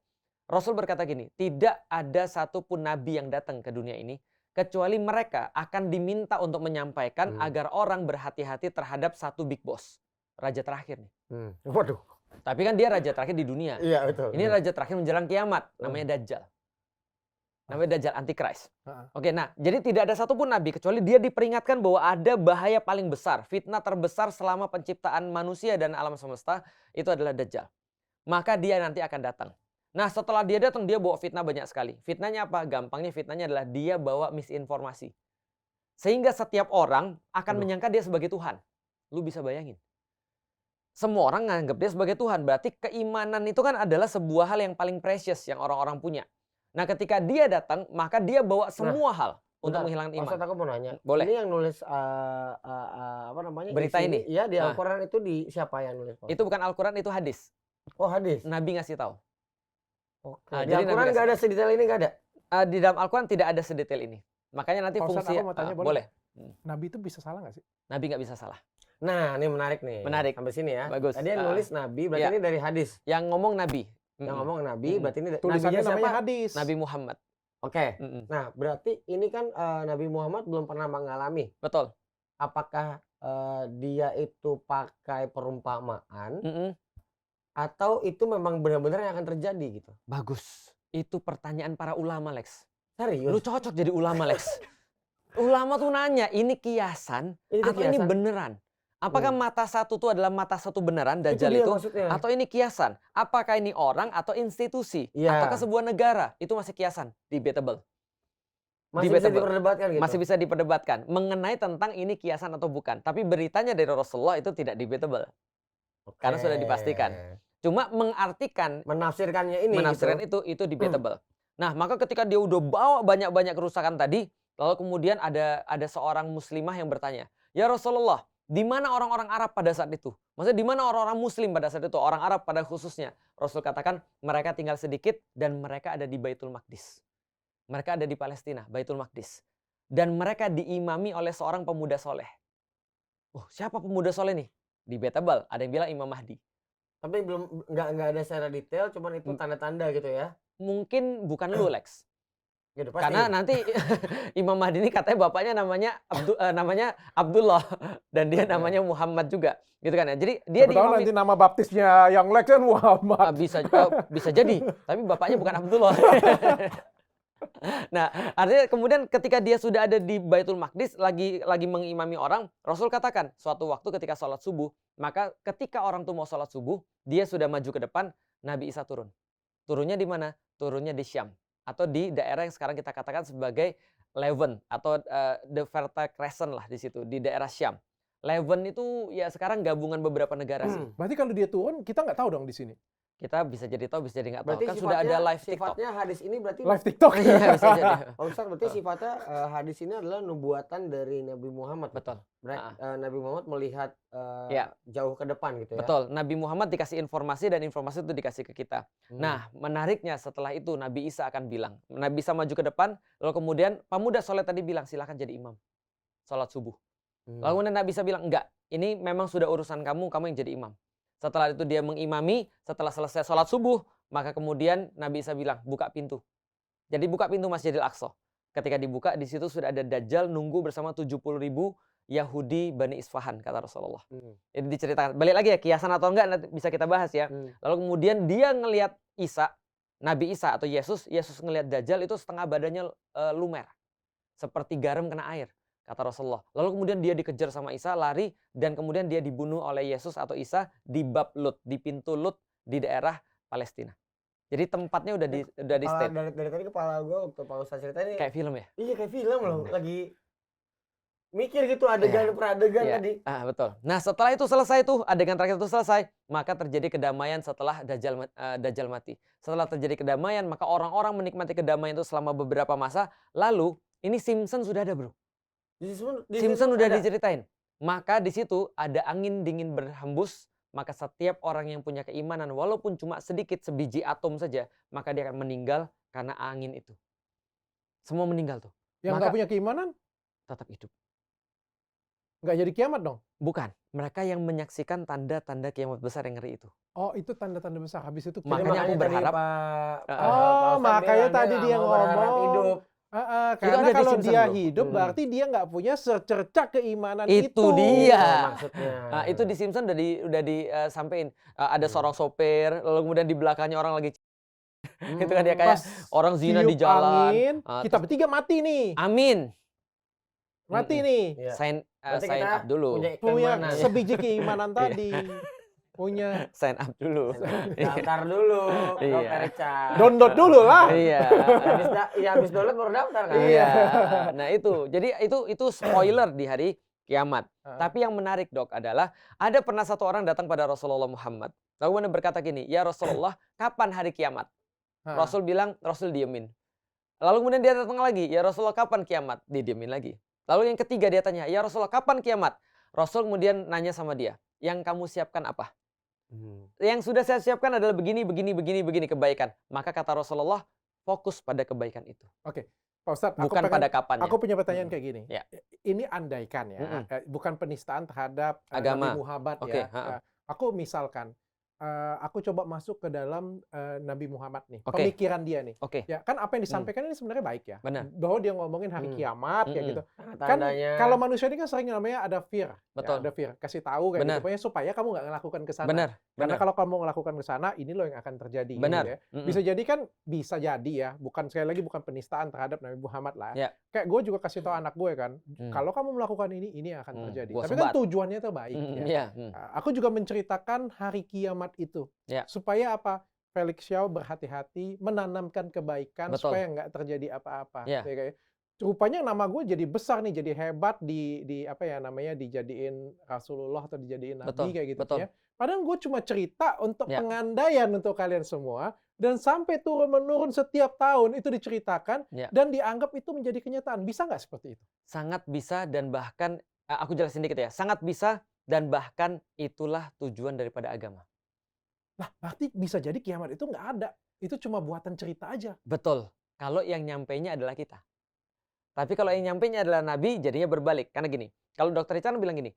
Speaker 1: Rasul berkata gini, tidak ada satupun nabi yang datang ke dunia ini kecuali mereka akan diminta untuk menyampaikan agar orang berhati-hati terhadap satu big boss. Raja terakhir nih.
Speaker 3: Waduh.
Speaker 1: Tapi kan dia raja terakhir di dunia.
Speaker 3: Iya, betul.
Speaker 1: Ini raja terakhir menjelang kiamat. Namanya Dajjal. Namanya Dajjal Antikris. Oke, nah jadi tidak ada satupun nabi kecuali dia diperingatkan bahwa ada bahaya paling besar. Fitnah terbesar selama penciptaan manusia dan alam semesta itu adalah Dajjal. Maka dia nanti akan datang. Nah setelah dia datang dia bawa fitnah banyak sekali. Fitnahnya apa? Gampangnya fitnahnya adalah dia bawa misinformasi. Sehingga setiap orang akan menyangka dia sebagai Tuhan. Lu bisa bayangin. Semua orang nganggap dia sebagai Tuhan. Berarti keimanan itu kan adalah sebuah hal yang paling precious yang orang-orang punya. Nah, ketika dia datang, maka dia bawa semua hal untuk
Speaker 3: bentar,
Speaker 1: menghilangkan iman.
Speaker 3: Ustadz, aku mau nanya.
Speaker 1: Boleh.
Speaker 3: Ini yang nulis apa namanya?
Speaker 1: Berita
Speaker 3: isi
Speaker 1: ini?
Speaker 3: Ya, di
Speaker 1: Nah.
Speaker 3: Al-Quran itu di siapa yang nulis? Pak?
Speaker 1: Itu bukan Al-Quran, itu hadis.
Speaker 3: Oh, hadis.
Speaker 1: Nabi ngasih tahu.
Speaker 3: Oke.
Speaker 1: Nah,
Speaker 3: Di
Speaker 1: jadi
Speaker 3: Al-Quran
Speaker 1: Nabi
Speaker 3: nggak ada sedetail ini, nggak ada?
Speaker 1: Di dalam Al-Quran tidak ada sedetail ini. Makanya nanti
Speaker 2: Pak Ustadz,
Speaker 1: fungsi
Speaker 2: aku mau tanya, boleh?
Speaker 1: boleh.
Speaker 2: Nabi itu bisa salah nggak sih?
Speaker 1: Nabi nggak bisa salah.
Speaker 3: Nah, ini menarik nih.
Speaker 1: Menarik.
Speaker 3: Sampai sini ya.
Speaker 1: Bagus.
Speaker 3: Tadi yang nulis Nabi, berarti
Speaker 1: Iya.
Speaker 3: ini dari hadis.
Speaker 1: Yang ngomong Nabi.
Speaker 3: Yang ngomong Nabi, berarti ini
Speaker 2: Tulisannya
Speaker 3: Nabinya
Speaker 2: namanya
Speaker 3: siapa?
Speaker 2: hadis.
Speaker 1: Nabi Muhammad.
Speaker 3: Oke.
Speaker 1: Mm-mm.
Speaker 3: Nah, berarti ini kan Nabi Muhammad belum pernah mengalami.
Speaker 1: Betul.
Speaker 3: Apakah dia itu pakai perumpamaan
Speaker 1: Mm-mm.
Speaker 3: atau itu memang benar-benar yang akan terjadi gitu?
Speaker 1: Bagus. Itu pertanyaan para ulama, Lex.
Speaker 3: Serius?
Speaker 1: Lu cocok jadi ulama, Lex. Ulama tuh nanya, ini kiasan
Speaker 3: Ini
Speaker 1: atau ini
Speaker 3: kiasan?
Speaker 1: beneran? Apakah mata satu itu adalah mata satu beneran,
Speaker 3: Itu
Speaker 1: Dajjal
Speaker 3: dia
Speaker 1: itu?
Speaker 3: maksudnya.
Speaker 1: Atau ini kiasan? Apakah ini orang atau institusi?
Speaker 3: Iya.
Speaker 1: Ataukah sebuah negara? Itu masih kiasan, debatable.
Speaker 3: Masih bisa
Speaker 1: debatable.
Speaker 3: diperdebatkan gitu.
Speaker 1: Masih bisa diperdebatkan mengenai tentang ini kiasan atau bukan. Tapi beritanya dari Rasulullah itu tidak debatable. Karena sudah dipastikan. Cuma mengartikan,
Speaker 3: Menafsirkannya ini
Speaker 1: menafsirkan
Speaker 3: gitu.
Speaker 1: itu debatable. Nah, maka ketika dia udah bawa banyak-banyak kerusakan tadi, lalu kemudian ada seorang muslimah yang bertanya, "Ya Rasulullah, di mana orang-orang Arab pada saat itu?" Maksudnya di mana orang-orang muslim pada saat itu, orang Arab pada khususnya. Rasul katakan, mereka tinggal sedikit dan mereka ada di Baitul Maqdis. Mereka ada di Palestina, Baitul Maqdis. Dan mereka diimami oleh seorang pemuda soleh. Oh, siapa pemuda soleh nih? Debatable. Ada yang bilang Imam Mahdi.
Speaker 3: Tapi belum nggak ada secara detail, cuman itu tanda-tanda gitu ya.
Speaker 1: Mungkin bukan lu, Lex.
Speaker 3: Gitu, pasti.
Speaker 1: Karena nanti Imam Mahdi ini katanya bapaknya namanya Abdullah dan dia namanya Muhammad juga, gitu kan ya. Jadi dia
Speaker 2: Siapa tahu
Speaker 1: diimami
Speaker 2: nanti nama baptisnya yang Lex kan Muhammad.
Speaker 1: bisa jadi, tapi bapaknya bukan Abdullah. Nah, artinya kemudian ketika dia sudah ada di Baitul Maqdis lagi mengimami orang, Rasul katakan suatu waktu ketika sholat subuh, maka ketika orang tuh mau sholat subuh, dia sudah maju ke depan, Nabi Isa turun. Turunnya di mana? Turunnya di Syam atau di daerah yang sekarang kita katakan sebagai Levant atau the Fertile Crescent lah di situ, di daerah Syam. Levant itu ya sekarang gabungan beberapa negara sih.
Speaker 2: Berarti kalau dia turun, kita nggak tahu dong di sini.
Speaker 1: Kita bisa jadi tahu, bisa jadi nggak tahu.
Speaker 3: Berarti
Speaker 1: Kan sudah ada live TikTok.
Speaker 3: Sifatnya hadis ini berarti
Speaker 2: Live TikTok.
Speaker 1: Iya, bisa jadi.
Speaker 3: Pak Ustadz, berarti sifatnya hadis ini adalah nubuatan dari Nabi Muhammad.
Speaker 1: Betul.
Speaker 3: Nabi Muhammad melihat
Speaker 1: Ya.
Speaker 3: jauh ke depan gitu ya.
Speaker 1: Betul. Nabi Muhammad dikasih informasi dan informasi itu dikasih ke kita.
Speaker 3: Hmm.
Speaker 1: Nah, menariknya setelah itu Nabi Isa akan bilang. Nabi Isa maju ke depan, lalu kemudian pemuda soleh tadi bilang, silakan jadi imam. Sholat subuh. Lalu kemudian Nabi Isa bilang, enggak. Ini memang sudah urusan kamu yang jadi imam. Setelah itu dia mengimami, setelah selesai sholat subuh, maka kemudian Nabi Isa bilang, buka pintu. Jadi buka pintu Masjidil Aqsa. Ketika dibuka, di situ sudah ada Dajjal nunggu bersama 70.000 Yahudi Bani Isfahan, kata Rasulullah. Jadi diceritakan. Balik lagi ya, kiasan atau enggak nanti bisa kita bahas ya. Lalu kemudian dia ngelihat Isa, Nabi Isa atau Yesus ngelihat Dajjal itu setengah badannya lumer. Seperti garam kena air, kata Rasulullah. Lalu kemudian dia dikejar sama Isa, lari, dan kemudian dia dibunuh oleh Yesus atau Isa di bab Lut, di pintu Lut di daerah Palestina. Jadi tempatnya udah di state.
Speaker 3: Dari tadi kepala gue waktu Pak Ustadz cerita ini
Speaker 1: Kayak film ya?
Speaker 3: Iya, kayak film loh. Lagi mikir gitu adegan per adegan
Speaker 1: Iya.
Speaker 3: tadi.
Speaker 1: Betul. Nah, setelah itu selesai tuh, adegan terakhir itu selesai, maka terjadi kedamaian setelah Dajjal mati. Setelah terjadi kedamaian, maka orang-orang menikmati kedamaian itu selama beberapa masa. Lalu, ini Simpson sudah ada, bro. Simpson udah diceritain. Maka di situ ada angin dingin berhembus, maka setiap orang yang punya keimanan, walaupun cuma sedikit, sebiji atom saja, maka dia akan meninggal karena angin itu. Semua meninggal tuh.
Speaker 2: Yang nggak punya keimanan,
Speaker 1: Tetap hidup.
Speaker 2: nggak jadi kiamat dong.
Speaker 1: Bukan. Mereka yang menyaksikan tanda-tanda kiamat besar yang ngeri itu.
Speaker 2: Oh, itu tanda-tanda besar. Habis itu
Speaker 1: Makanya aku berharap.
Speaker 2: makanya tadi dia ngomong.
Speaker 3: Hidup.
Speaker 2: Karena
Speaker 1: ada di
Speaker 2: kalau
Speaker 1: Simpson,
Speaker 2: dia
Speaker 1: bro.
Speaker 2: hidup berarti dia nggak punya secercah keimanan
Speaker 1: Itu dia.
Speaker 3: Maksudnya.
Speaker 1: Nah, itu di Simpson udah disampaikan. Ada seorang sopir, lalu kemudian di belakangnya orang lagi gitu kan dia kayak
Speaker 2: Pas
Speaker 1: orang zina di
Speaker 2: tiup
Speaker 1: jalan.
Speaker 2: angin, kita bertiga mati nih.
Speaker 1: Amin.
Speaker 2: Mati nih.
Speaker 3: Iya.
Speaker 1: Sign
Speaker 3: Berarti
Speaker 1: sign
Speaker 3: kita
Speaker 1: up dulu.
Speaker 2: Punya
Speaker 3: keimanan.
Speaker 2: sebiji keimanan tadi. Punya
Speaker 1: Sign up dulu.
Speaker 3: Daftar dulu.
Speaker 1: Iya.
Speaker 3: Perca.
Speaker 2: download dulu lah.
Speaker 1: Iya.
Speaker 3: Habis download baru daftar kan?
Speaker 1: Iya. Nah, itu. Jadi itu spoiler di hari kiamat. Tapi yang menarik, Dok, adalah ada pernah satu orang datang pada Rasulullah Muhammad. Lalu berkata gini, "Ya Rasulullah, kapan hari kiamat?" Rasul bilang, Rasul diemin. Lalu kemudian dia datang lagi, "Ya Rasulullah, kapan kiamat?" Didiemin lagi. Lalu yang ketiga dia tanya, "Ya Rasulullah, kapan kiamat?" Rasul kemudian nanya sama dia, "Yang kamu siapkan apa?" "Yang sudah saya siapkan adalah begini, begini, begini, begini kebaikan." Maka kata Rasulullah, "Fokus pada kebaikan itu,
Speaker 2: Oke, Pak Ustadz,
Speaker 1: bukan pada kapannya."
Speaker 2: aku punya pertanyaan kayak gini.
Speaker 1: Ya.
Speaker 2: Ini andaikan ya, bukan penistaan terhadap
Speaker 1: Agama.
Speaker 2: Nabi Muhammad
Speaker 1: Oke,
Speaker 2: ya. Aku misalkan, aku coba masuk ke dalam Nabi Muhammad nih,
Speaker 1: Oke.
Speaker 2: pemikiran dia nih.
Speaker 1: Oke,
Speaker 2: Ya kan apa yang disampaikan ini sebenarnya baik ya.
Speaker 1: benar.
Speaker 2: Bahwa dia ngomongin hari kiamat kayak gitu. Kan
Speaker 3: Tandanya.
Speaker 2: kalau manusia ini kan sering namanya ada fear.
Speaker 1: Betul.
Speaker 2: Ya, ada fear. Kasih tahu kayak
Speaker 1: Benar.
Speaker 2: gitu. Pokoknya supaya kamu nggak ngelakukan ke sana.
Speaker 1: Benar,
Speaker 2: Karena
Speaker 1: benar.
Speaker 2: kalau kamu ngelakukan ke sana, ini loh yang akan terjadi.
Speaker 1: Benar.
Speaker 2: Gitu ya. Bisa jadi kan, bisa jadi ya. Bukan sekali lagi bukan penistaan terhadap Nabi Muhammad lah.
Speaker 1: Ya.
Speaker 2: Kayak gue juga kasih tahu anak gue kan, kalau kamu melakukan ini yang akan terjadi.
Speaker 1: Gua
Speaker 2: Tapi kan
Speaker 1: sebat.
Speaker 2: tujuannya itu baik. Ya.
Speaker 1: Iya.
Speaker 2: Aku juga menceritakan hari kiamat itu.
Speaker 1: Ya.
Speaker 2: Supaya apa? Felix Xiao berhati-hati menanamkan kebaikan
Speaker 1: Betul.
Speaker 2: supaya nggak terjadi apa-apa.
Speaker 1: Ya.
Speaker 2: Ya, kayak, rupanya nama gue jadi besar nih, jadi hebat di apa ya namanya, dijadiin Rasulullah atau dijadiin Nabi
Speaker 1: Betul,
Speaker 2: kayak gitu
Speaker 1: betul.
Speaker 2: ya. Padahal gue cuma cerita untuk
Speaker 1: Ya.
Speaker 2: pengandaian untuk kalian semua, dan sampai turun-menurun setiap tahun itu diceritakan
Speaker 1: Ya.
Speaker 2: dan dianggap itu menjadi kenyataan. Bisa nggak seperti itu?
Speaker 1: Sangat bisa dan bahkan, aku jelasin dikit ya, sangat bisa dan bahkan itulah tujuan daripada agama.
Speaker 2: Nah, berarti bisa jadi kiamat itu nggak ada. Itu cuma buatan cerita aja.
Speaker 1: Betul, kalau yang nyampainya adalah kita. Tapi kalau yang nyampainya adalah Nabi, jadinya berbalik. Karena gini, kalau Dr. Richard bilang gini,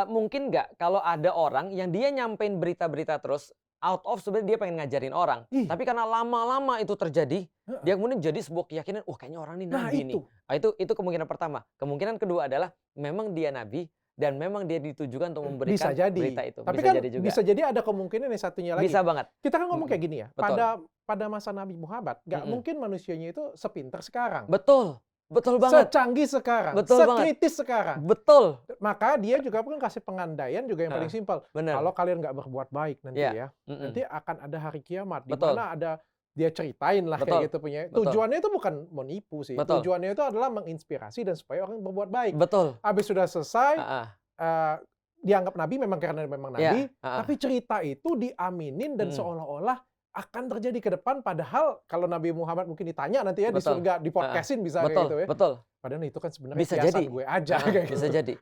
Speaker 1: mungkin nggak kalau ada orang yang dia nyampein berita-berita terus, out of sebenarnya dia pengen ngajarin orang.
Speaker 2: Ih.
Speaker 1: Tapi karena lama-lama itu terjadi,
Speaker 2: Heeh.
Speaker 1: dia kemudian jadi sebuah keyakinan, kayaknya orang ini
Speaker 2: Nah,
Speaker 1: Nabi nih.
Speaker 2: itu.
Speaker 1: Nah, itu kemungkinan pertama. Kemungkinan kedua adalah memang dia Nabi dan memang dia ditujukan untuk memberikan
Speaker 2: Bisa jadi.
Speaker 1: berita itu.
Speaker 2: Tapi
Speaker 1: Bisa
Speaker 2: kan
Speaker 1: jadi juga.
Speaker 2: bisa jadi ada kemungkinan yang satunya lagi.
Speaker 1: Bisa banget.
Speaker 2: Kita kan ngomong kayak gini ya.
Speaker 1: Betul.
Speaker 2: Pada masa Nabi Muhammad, nggak mungkin manusianya itu sepinter sekarang.
Speaker 1: Betul. Betul banget.
Speaker 2: Secanggih sekarang.
Speaker 1: Betul banget.
Speaker 2: Sekritis sekarang.
Speaker 1: Betul.
Speaker 2: Maka dia juga kan kasih pengandaian juga yang paling simpel.
Speaker 1: Benar.
Speaker 2: Kalau kalian nggak berbuat baik nanti
Speaker 1: Iya.
Speaker 2: ya, nanti akan ada hari kiamat. Di
Speaker 1: Betul.
Speaker 2: mana ada, dia ceritain lah
Speaker 1: Betul.
Speaker 2: kayak gitu punya.
Speaker 1: Betul.
Speaker 2: Tujuannya itu bukan menipu sih.
Speaker 1: Betul.
Speaker 2: Tujuannya itu adalah menginspirasi dan supaya orang berbuat baik.
Speaker 1: Betul.
Speaker 2: Habis sudah selesai,
Speaker 1: Ah.
Speaker 2: dianggap Nabi memang karena memang
Speaker 1: Ya.
Speaker 2: Nabi, tapi cerita itu diaminin dan seolah-olah akan terjadi ke depan. Padahal kalau Nabi Muhammad mungkin ditanya nanti ya di
Speaker 1: Betul.
Speaker 2: surga, di podcastin bisa kayak
Speaker 1: Betul.
Speaker 2: gitu ya.
Speaker 1: Betul.
Speaker 2: Padahal itu kan sebenarnya
Speaker 1: Bisa
Speaker 2: kiasan
Speaker 1: jadi.
Speaker 2: gue aja kayak
Speaker 1: Bisa
Speaker 2: gitu.
Speaker 1: jadi.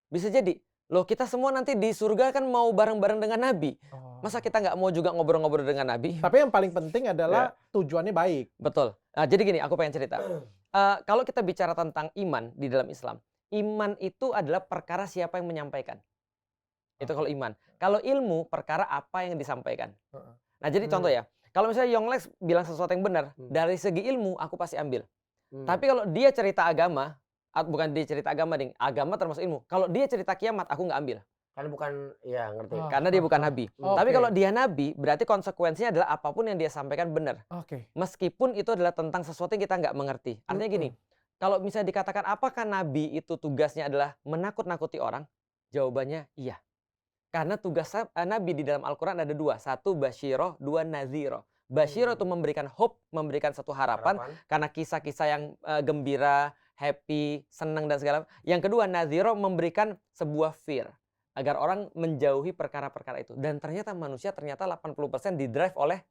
Speaker 1: Bisa jadi. Loh, kita semua nanti di surga kan mau bareng-bareng dengan Nabi.
Speaker 2: Oh.
Speaker 1: Masa kita nggak mau juga ngobrol-ngobrol dengan Nabi?
Speaker 2: Tapi yang paling penting adalah tujuannya baik.
Speaker 1: Betul. Jadi gini, aku pengen cerita. Kalau kita bicara tentang iman di dalam Islam, iman itu adalah perkara siapa yang menyampaikan. Itu kalau iman. Kalau ilmu, perkara apa yang disampaikan. Nah, jadi contoh ya. Kalau misalnya Yonglex bilang sesuatu yang benar, dari segi ilmu aku pasti ambil. Tapi kalau dia cerita agama, bukan dia cerita agama, ding. Agama termasuk ilmu. Kalau dia cerita kiamat, aku nggak ambil.
Speaker 3: Kan bukan, ya ngerti.
Speaker 1: Karena dia bukan nabi.
Speaker 2: Oke.
Speaker 1: Tapi kalau dia nabi, berarti konsekuensinya adalah apapun yang dia sampaikan benar.
Speaker 2: Oke.
Speaker 1: Meskipun itu adalah tentang sesuatu yang kita nggak mengerti. Artinya gini, kalau misalnya dikatakan apakah nabi itu tugasnya adalah menakut-nakuti orang? Jawabannya iya. Karena tugas nabi di dalam Al-Quran ada dua. Satu basyiroh, dua naziro. Basyiroh itu memberikan hope, memberikan satu harapan. Karena kisah-kisah yang gembira, happy, senang dan segala. Yang kedua, naziro memberikan sebuah fear. Agar orang menjauhi perkara-perkara itu. Dan ternyata manusia ternyata 80% didrive oleh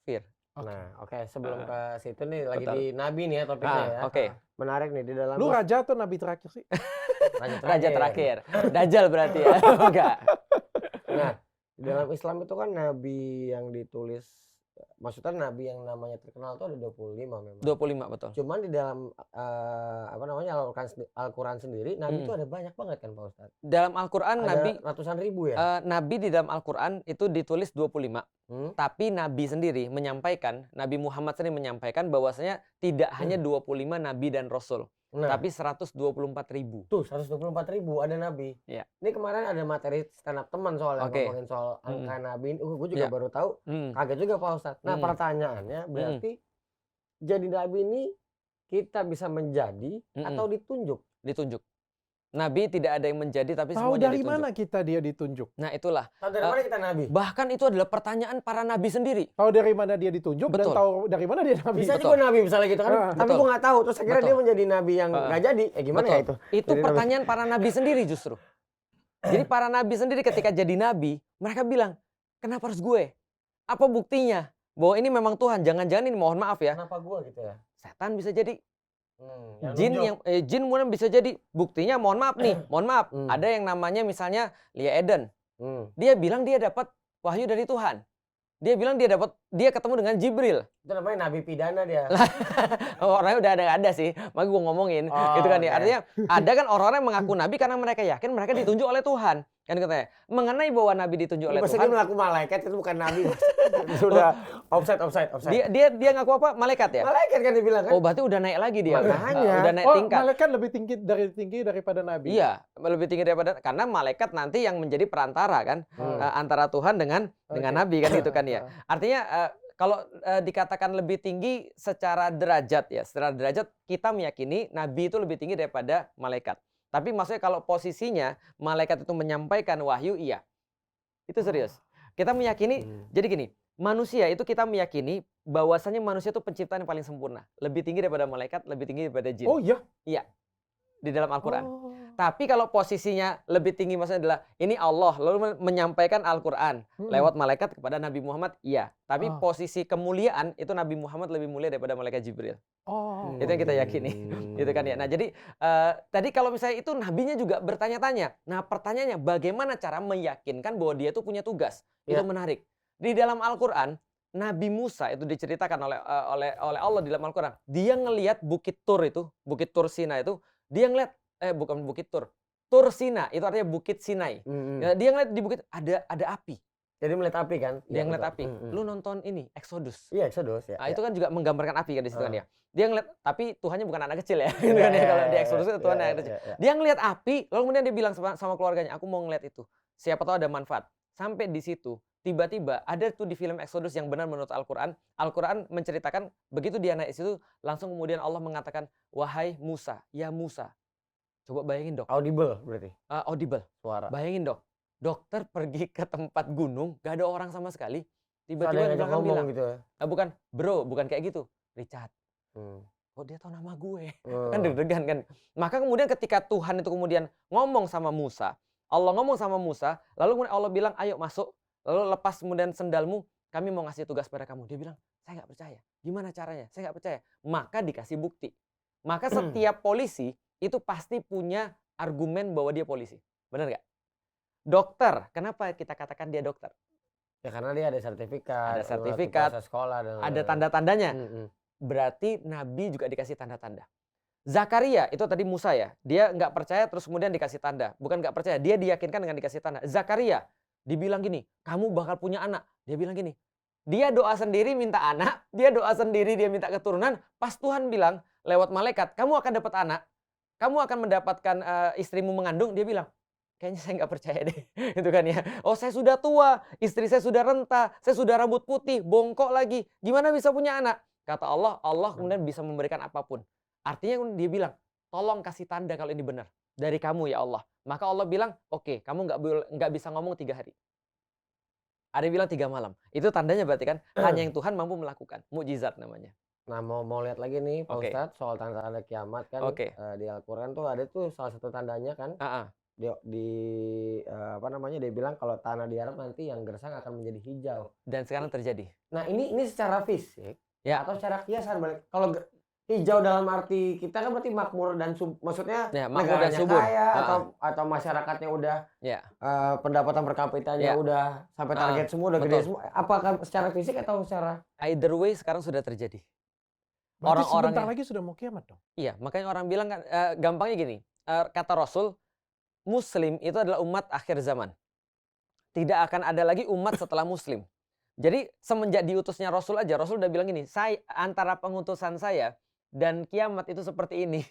Speaker 1: fear.
Speaker 3: Nah, oke. Sebelum ke situ nih, lagi
Speaker 1: Betul.
Speaker 3: di Nabi nih ya topiknya ya.
Speaker 1: Oke.
Speaker 3: Menarik nih di dalam.
Speaker 2: Lu raja atau nabi terakhir sih?
Speaker 1: Raja terakhir. Dajjal berarti ya. Enggak.
Speaker 3: Nah, di dalam Islam itu kan nabi yang ditulis, maksudnya nabi yang namanya terkenal itu ada 25 memang.
Speaker 1: 25 betul.
Speaker 3: Cuman di dalam apa namanya Al-Quran sendiri, nabi itu ada banyak banget kan Pak Ustadz?
Speaker 1: Dalam Al-Quran
Speaker 3: Ada
Speaker 1: nabi
Speaker 3: ratusan ribu ya?
Speaker 1: nabi di dalam Al-Quran itu ditulis 25. Tapi nabi sendiri menyampaikan, Nabi Muhammad sendiri menyampaikan bahwasanya tidak hanya 25 nabi dan rasul.
Speaker 3: Nah,
Speaker 1: Tapi 124.000.
Speaker 3: tuh 124.000 ada nabi.
Speaker 1: Iya.
Speaker 3: Ini kemarin ada materi stand up teman soalnya
Speaker 1: Oke.
Speaker 3: ngomongin soal angka nabi. Gue juga
Speaker 1: Iya.
Speaker 3: baru tahu. Kaget juga Pak Ustadz. Nah, pertanyaannya berarti jadi nabi ini kita bisa menjadi atau ditunjuk?
Speaker 1: Ditunjuk. Nabi tidak ada yang menjadi tapi
Speaker 2: Tahu
Speaker 1: semuanya
Speaker 2: dari
Speaker 1: ditunjuk.
Speaker 2: mana kita dia ditunjuk?
Speaker 1: Nah itulah.
Speaker 3: Tahu dari mana kita nabi?
Speaker 1: Bahkan itu adalah pertanyaan para nabi sendiri.
Speaker 2: Tahu dari mana dia ditunjuk dan
Speaker 1: Betul.
Speaker 2: tahu dari mana dia nabi?
Speaker 3: Bisa juga nabi misalnya gitu kan. Tapi
Speaker 1: Betul.
Speaker 3: gue nggak tahu. Terus akhirnya
Speaker 1: Betul.
Speaker 3: dia menjadi nabi yang nggak jadi. Gimana
Speaker 1: Betul.
Speaker 3: ya itu?
Speaker 1: Itu
Speaker 3: Jadi
Speaker 1: pertanyaan para nabi sendiri justru. Jadi para nabi sendiri ketika jadi nabi, mereka bilang, kenapa harus gue? Apa buktinya? Bahwa ini memang Tuhan. Jangan-jangan ini mohon maaf ya.
Speaker 3: Kenapa gue gitu ya?
Speaker 1: setan bisa jadi.
Speaker 3: Yang
Speaker 1: Jin
Speaker 3: nunjuk.
Speaker 1: yang jin kemudian bisa jadi. Buktinya mohon maaf nih, mohon maaf. Ada yang namanya misalnya Lia Eden. Dia bilang dia dapat wahyu dari Tuhan. Dia bilang dia ketemu dengan Jibril.
Speaker 3: Itu namanya nabi pidana dia.
Speaker 1: Orangnya udah ada sih, makanya gue ngomongin. Itu kan ya. Artinya ada kan orang-orang yang mengaku nabi karena mereka yakin mereka ditunjuk oleh Tuhan. Kan katanya. Mengenai bahwa nabi ditunjuk oleh
Speaker 3: Maksudnya
Speaker 1: Tuhan.
Speaker 3: dia mengaku malaikat itu bukan nabi. Sudah offside.
Speaker 1: Dia ngaku apa? Malaikat ya?
Speaker 3: Malaikat kan dibilang kan.
Speaker 1: Oh, berarti udah naik lagi dia.
Speaker 3: Makanya.
Speaker 1: Udah naik tingkat.
Speaker 2: Malaikat lebih tinggi daripada nabi.
Speaker 1: Iya, lebih tinggi daripada karena malaikat nanti yang menjadi perantara kan antara Tuhan dengan nabi kan gitu kan ya. Artinya kalau dikatakan lebih tinggi secara derajat ya, secara derajat kita meyakini nabi itu lebih tinggi daripada malaikat. Tapi maksudnya kalau posisinya malaikat itu menyampaikan wahyu, iya. Itu serius. Kita meyakini, jadi gini, manusia itu kita meyakini bahwasanya manusia itu penciptaan yang paling sempurna. Lebih tinggi daripada malaikat, lebih tinggi daripada jin.
Speaker 2: Oh iya?
Speaker 1: Iya, di dalam Al-Quran. Tapi kalau posisinya lebih tinggi maksudnya adalah ini Allah lalu menyampaikan Al-Quran lewat malaikat kepada Nabi Muhammad, iya. Tapi posisi kemuliaan itu Nabi Muhammad lebih mulia daripada malaikat Jibril. Itu yang kita yakini. Gitu kan ya. Nah jadi tadi kalau misalnya itu nabinya juga bertanya-tanya. Nah pertanyaannya bagaimana cara meyakinkan bahwa dia itu punya tugas? Itu menarik. Di dalam Al-Quran Nabi Musa itu diceritakan oleh Allah di dalam Al-Quran. Dia ngelihat Bukit Tur itu, Bukit Tur Sinai itu, dia ngelihat bukan Bukit Tur. Tur Sinai itu artinya Bukit Sinai. Dia ngeliat di bukit ada api.
Speaker 3: Jadi melihat api kan?
Speaker 1: Dia ngeliat api. Lu nonton ini Exodus.
Speaker 3: Iya, Exodus ya.
Speaker 1: Itu kan juga menggambarkan api kan di situ kan ya. Dia ngeliat, tapi Tuhannya bukan anak kecil ya. Gitu kan ya. Kalau di Exodus itu Tuhan anak kecil. Dia ngeliat api, lalu kemudian dia bilang sama keluarganya, aku mau ngeliat itu. Siapa tahu ada manfaat. Sampai di situ, tiba-tiba ada tuh di film Exodus yang benar menurut Al-Quran. Al-Quran menceritakan, begitu dia naik situ, langsung kemudian Allah mengatakan, wahai Musa, ya Musa. Coba bayangin dok.
Speaker 3: Audible berarti?
Speaker 1: Audible.
Speaker 3: Suara.
Speaker 1: Bayangin dok. Dokter pergi ke tempat gunung, gak ada orang sama sekali. Tiba-tiba
Speaker 3: ada
Speaker 1: di belakang bilang,
Speaker 3: gitu ya?
Speaker 1: bukan, bro, bukan kayak gitu. Richard. Kok dia tahu nama gue? Kan deg-degan kan. Maka kemudian ketika Tuhan itu kemudian ngomong sama Musa, Allah ngomong sama Musa, lalu kemudian Allah bilang, ayo masuk. Lalu lepas kemudian sendalmu, kami mau ngasih tugas pada kamu. Dia bilang, saya nggak percaya. Gimana caranya? Saya nggak percaya. Maka dikasih bukti. Maka setiap polisi itu pasti punya argumen bahwa dia polisi. Benar nggak? Dokter, kenapa kita katakan dia dokter?
Speaker 3: Ya karena dia ada sertifikat.
Speaker 1: Ada sertifikat.
Speaker 3: Sekolah dan
Speaker 1: ada tanda-tandanya. Berarti Nabi juga dikasih tanda-tanda. Zakaria, itu tadi Musa ya. Dia nggak percaya terus kemudian dikasih tanda. Bukan nggak percaya, dia diyakinkan dengan dikasih tanda. Zakaria, dibilang gini, kamu bakal punya anak. Dia bilang gini, dia doa sendiri minta anak, dia doa sendiri dia minta keturunan. Pas Tuhan bilang lewat malaikat, kamu akan dapat anak. Kamu akan mendapatkan istrimu mengandung. Dia bilang, kayaknya saya nggak percaya deh. Itu kan ya. Oh saya sudah tua, istri saya sudah renta, saya sudah rambut putih, bongkok lagi. Gimana bisa punya anak? Kata Allah, Allah kemudian bisa memberikan apapun. Artinya dia bilang, tolong kasih tanda kalau ini benar. Dari kamu ya Allah. Maka Allah bilang, oke, kamu nggak bisa ngomong 3 hari. Ada yang bilang 3 malam. Itu tandanya berarti kan, hanya yang Tuhan mampu melakukan. Mukjizat namanya.
Speaker 3: Nah mau lihat lagi nih Pak Ustadz soal tanda-tanda kiamat kan di Al-Quran tuh ada tuh salah satu tandanya kan apa namanya dia bilang kalau tanah di Arab nanti yang gersang akan menjadi hijau
Speaker 1: dan sekarang terjadi.
Speaker 3: Nah ini secara fisik atau secara kiasan kalau hijau dalam arti kita kan berarti makmur dan maksudnya negaranya kaya atau masyarakatnya udah pendapatan per kapitanya udah sampai target semua udah gede semua. Apakah secara fisik atau secara
Speaker 1: either way sekarang sudah terjadi.
Speaker 2: Berarti sebentar lagi sudah mau kiamat dong?
Speaker 1: Iya, makanya orang bilang kan, gampangnya gini, kata Rasul, Muslim itu adalah umat akhir zaman. Tidak akan ada lagi umat setelah Muslim. Jadi semenjak diutusnya Rasul aja, Rasul udah bilang gini, antara pengutusan saya dan kiamat itu seperti ini.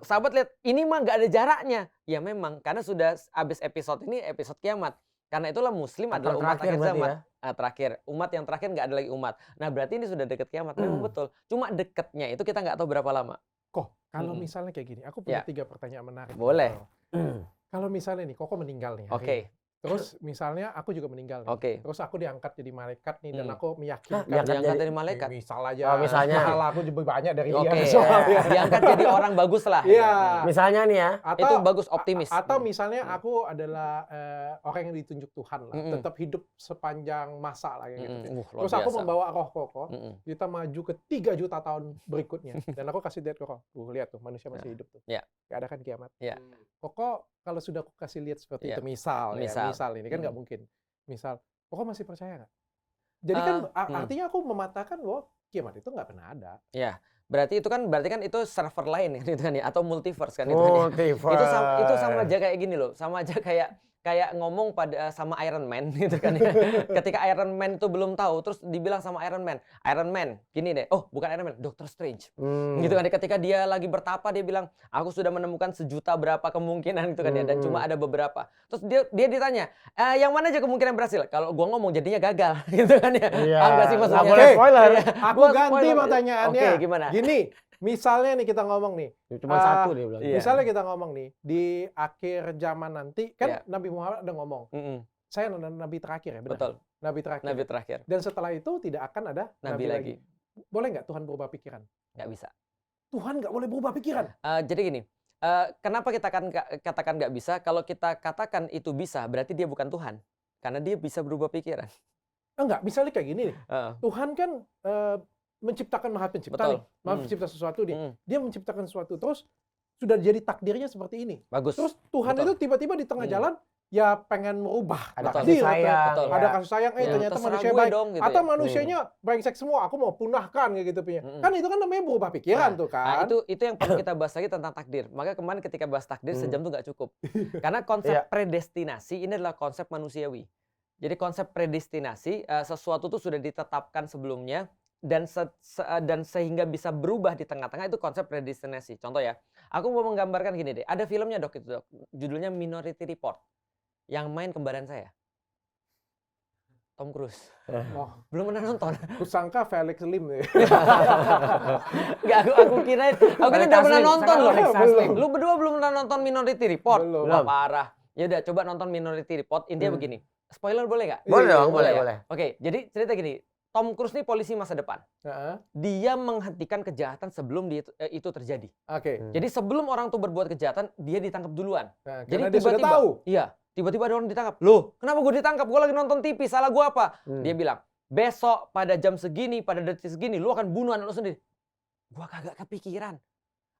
Speaker 1: Sahabat lihat, ini mah nggak ada jaraknya. Ya memang, karena sudah habis episode ini, episode kiamat. Karena itulah Muslim adalah umat akhir zaman. Terakhir, umat yang terakhir nggak ada lagi umat. Nah berarti ini sudah dekat kiamat, memang betul. Cuma dekatnya itu kita nggak tahu berapa lama.
Speaker 2: Kok kalau misalnya kayak gini, aku punya 3 pertanyaan menarik.
Speaker 1: Boleh.
Speaker 2: Kalau misalnya nih, Koko meninggal nih.
Speaker 1: Oke.
Speaker 2: Terus misalnya aku juga meninggal nih.
Speaker 1: Oke.
Speaker 2: Terus aku diangkat jadi malaikat nih dan aku meyakinkan.
Speaker 1: Diangkat jadi malaikat?
Speaker 2: Misal aja.
Speaker 3: Misalnya.
Speaker 2: Pahala aku lebih banyak dari dia.
Speaker 1: Oke. Diangkat jadi orang bagus lah.
Speaker 2: Iya.
Speaker 3: Misalnya nih ya.
Speaker 1: Itu bagus, optimis.
Speaker 2: Atau misalnya aku adalah orang yang ditunjuk Tuhan lah. Tetap hidup sepanjang masa lah kayak gitu. Terus aku membawa roh koko. Kita maju ke 3 juta tahun berikutnya. Dan aku kasih lihat ke roh. Lihat tuh manusia masih hidup tuh.
Speaker 1: Gak
Speaker 2: ada kan kiamat.
Speaker 1: Koko
Speaker 2: kalau sudah aku kasih lihat seperti itu, misal ini kan nggak mungkin. Misal, kok masih percaya nggak? Jadi kan artinya aku mematahkan bahwa kiamat itu nggak pernah ada.
Speaker 1: Ya, berarti kan itu server lain gitu kan ya, atau multiverse kan itu.
Speaker 3: Multiverse.
Speaker 1: Itu sama aja kayak gini loh, sama aja kayak ngomong pada sama Iron Man gitu kan ya. Ketika Iron Man itu belum tahu, terus dibilang sama Iron Man, gini deh, oh bukan Iron Man, Doctor Strange. Gitu kan, ketika dia lagi bertapa dia bilang, aku sudah menemukan 1 juta berapa kemungkinan gitu kan ya, dan cuma ada beberapa. Terus dia ditanya, yang mana aja kemungkinan berhasil? Kalau gua ngomong jadinya gagal gitu kan ya. Paham gak sih maksudnya?
Speaker 3: Boleh spoiler.
Speaker 2: Aku ganti pertanyaannya.
Speaker 1: Oke, gimana?
Speaker 2: Gini, misalnya nih kita ngomong nih.
Speaker 3: Cuma satu dia bilang.
Speaker 2: Misalnya kita ngomong nih, di akhir zaman nanti, kan Nabi Muhammad ada ngomong, saya nabi terakhir ya, benar?
Speaker 1: Betul.
Speaker 2: Nabi terakhir. Dan setelah itu tidak akan ada nabi lagi. Boleh nggak Tuhan berubah pikiran?
Speaker 1: Nggak bisa.
Speaker 2: Tuhan nggak boleh berubah pikiran?
Speaker 1: Jadi gini, kenapa kita katakan nggak bisa? Kalau kita katakan itu bisa, berarti dia bukan Tuhan. Karena dia bisa berubah pikiran.
Speaker 2: Enggak, misalnya kayak gini nih. Tuhan kan menciptakan Maha Pencipta nih. Maha Pencipta sesuatu dia. Dia menciptakan sesuatu terus sudah jadi takdirnya seperti ini.
Speaker 1: Bagus.
Speaker 2: Terus Tuhan itu tiba-tiba di tengah jalan ya pengen merubah
Speaker 3: ada
Speaker 2: takdir,
Speaker 3: kasih sayang,
Speaker 2: ada kasih sayang, ternyata manusia baik
Speaker 1: dong, gitu
Speaker 2: atau
Speaker 1: ya.
Speaker 2: manusianya brengsek semua, aku mau punahkan kayak gitu punya. Kan itu kan namanya berubah pikiran tuh kan.
Speaker 1: Itu yang perlu kita bahas lagi tentang takdir. Maka kemarin ketika bahas takdir sejam tuh nggak cukup. Karena konsep predestinasi ini adalah konsep manusiawi. Jadi konsep predestinasi sesuatu tuh sudah ditetapkan sebelumnya dan sehingga bisa berubah di tengah-tengah, itu konsep predestinasi. Contoh ya, aku mau menggambarkan gini deh. Ada filmnya dok, judulnya Minority Report. Yang main kembaran saya, Tom Cruise. Belum pernah nonton.
Speaker 2: Kusangka Felix Lim ya.
Speaker 1: Nggak, aku kira udah pernah nonton loh. Lu berdua belum pernah nonton Minority Report?
Speaker 2: Belum.
Speaker 1: Wah, parah. Ya udah, coba nonton Minority Report. Intinya begini. Spoiler boleh nggak?
Speaker 3: Boleh dong, boleh.
Speaker 1: Oke, jadi cerita gini. Tom Cruise ini polisi masa depan. Dia menghentikan kejahatan sebelum itu terjadi. Jadi sebelum orang tuh berbuat kejahatan, dia ditangkap duluan.
Speaker 2: Jadi tiba-tiba tahu.
Speaker 1: Iya, tiba-tiba ada orang ditangkap. Loh, kenapa gue ditangkap? Gue lagi nonton TV, salah gue apa? Dia bilang, besok pada jam segini, pada detik segini, lu akan bunuh anak lu sendiri. Gua kagak kepikiran.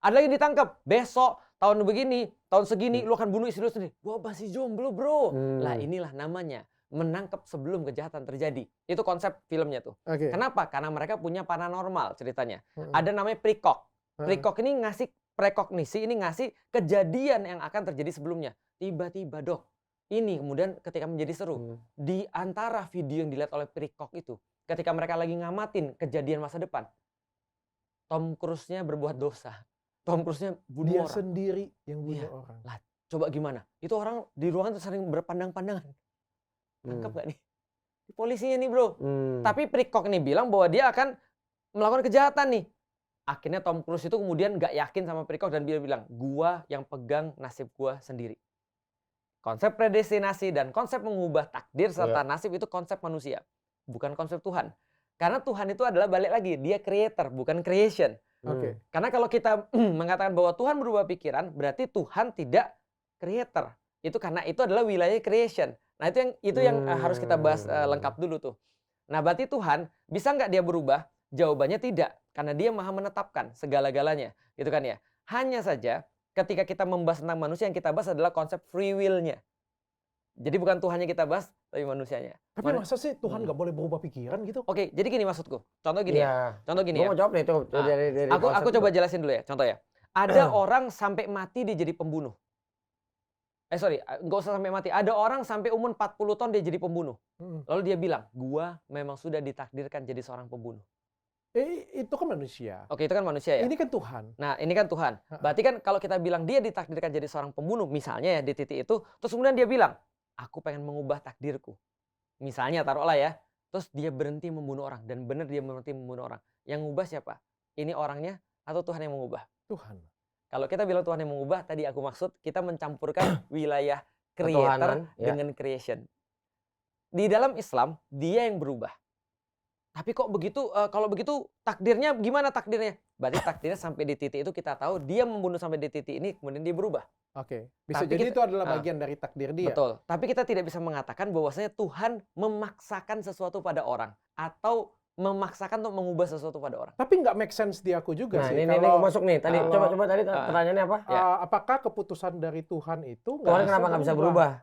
Speaker 1: Ada lagi ditangkap, besok tahun begini, tahun segini, lu akan bunuh istri lu sendiri. Gua masih jomblo bro. Lah inilah namanya menangkap sebelum kejahatan terjadi. Itu konsep filmnya tuh. Kenapa? Karena mereka punya paranormal ceritanya. Ada namanya prekog. Prekog ini ngasih prekognisi, ini ngasih kejadian yang akan terjadi sebelumnya. Tiba-tiba dok, ini kemudian ketika menjadi seru. Di antara video yang dilihat oleh prekog itu, ketika mereka lagi ngamatin kejadian masa depan, Tom Cruise-nya berbuat dosa. Tom Cruise-nya bunuh orang.
Speaker 2: Dia sendiri yang bunuh orang.
Speaker 1: Lah, coba gimana? Itu orang di ruangan tuh sering berpandang-pandangan. Tangkap gak nih? Polisinya nih bro. Tapi prekog nih bilang bahwa dia akan melakukan kejahatan nih. Akhirnya Tom Cruise itu kemudian gak yakin sama prekog dan dia bilang, gua yang pegang nasib gua sendiri. Konsep predestinasi dan konsep mengubah takdir serta nasib itu konsep manusia. Bukan konsep Tuhan. Karena Tuhan itu adalah balik lagi, dia creator, bukan creation. Karena kalau kita mengatakan bahwa Tuhan berubah pikiran, berarti Tuhan tidak creator. Itu karena itu adalah wilayah creation. Nah itu yang harus kita bahas lengkap dulu tuh. Nah berarti Tuhan bisa nggak dia berubah? Jawabannya tidak, karena dia maha menetapkan segala-galanya, gitu kan ya. Hanya saja ketika kita membahas tentang manusia, yang kita bahas adalah konsep free will-nya. Jadi bukan Tuhannya kita bahas, tapi manusianya.
Speaker 2: Tapi masa sih Tuhan nggak boleh berubah pikiran gitu?
Speaker 1: Oke, jadi gini maksudku. Contoh gini ya. Contoh gini ya.
Speaker 3: Mau jawab nih itu dari
Speaker 1: aku coba jelasin dulu ya. Contoh ya. Ada orang sampai mati dia jadi pembunuh. Nggak usah sampai mati. Ada orang sampai umur 40 tahun dia jadi pembunuh. Lalu dia bilang, gua memang sudah ditakdirkan jadi seorang pembunuh.
Speaker 2: Itu kan manusia.
Speaker 1: Oke, itu kan manusia ya.
Speaker 2: Ini kan Tuhan.
Speaker 1: Nah, ini kan Tuhan. Berarti kan kalau kita bilang dia ditakdirkan jadi seorang pembunuh, misalnya ya di titik itu, terus kemudian dia bilang, aku pengen mengubah takdirku. Misalnya taruhlah ya, terus dia berhenti membunuh orang dan benar dia berhenti membunuh orang. Yang ngubah siapa? Ini orangnya atau Tuhan yang mengubah?
Speaker 2: Tuhan.
Speaker 1: Kalau kita bilang Tuhan yang mengubah, tadi aku maksud kita mencampurkan wilayah creator dengan creation. Di dalam Islam, dia yang berubah. Tapi kok begitu, kalau begitu takdirnya gimana takdirnya? Berarti takdirnya sampai di titik itu kita tahu dia membunuh sampai di titik ini, kemudian dia berubah.
Speaker 2: Oke, bisa jadi itu adalah bagian dari takdir dia.
Speaker 1: Betul, tapi kita tidak bisa mengatakan bahwasanya Tuhan memaksakan sesuatu pada orang atau memaksakan untuk mengubah sesuatu pada orang.
Speaker 2: Tapi nggak make sense di aku juga sih.
Speaker 3: Ini masuk nih. Tadi coba tadi pertanyaannya apa?
Speaker 2: Apakah keputusan dari Tuhan itu
Speaker 3: Tuhan kenapa nggak bisa berubah?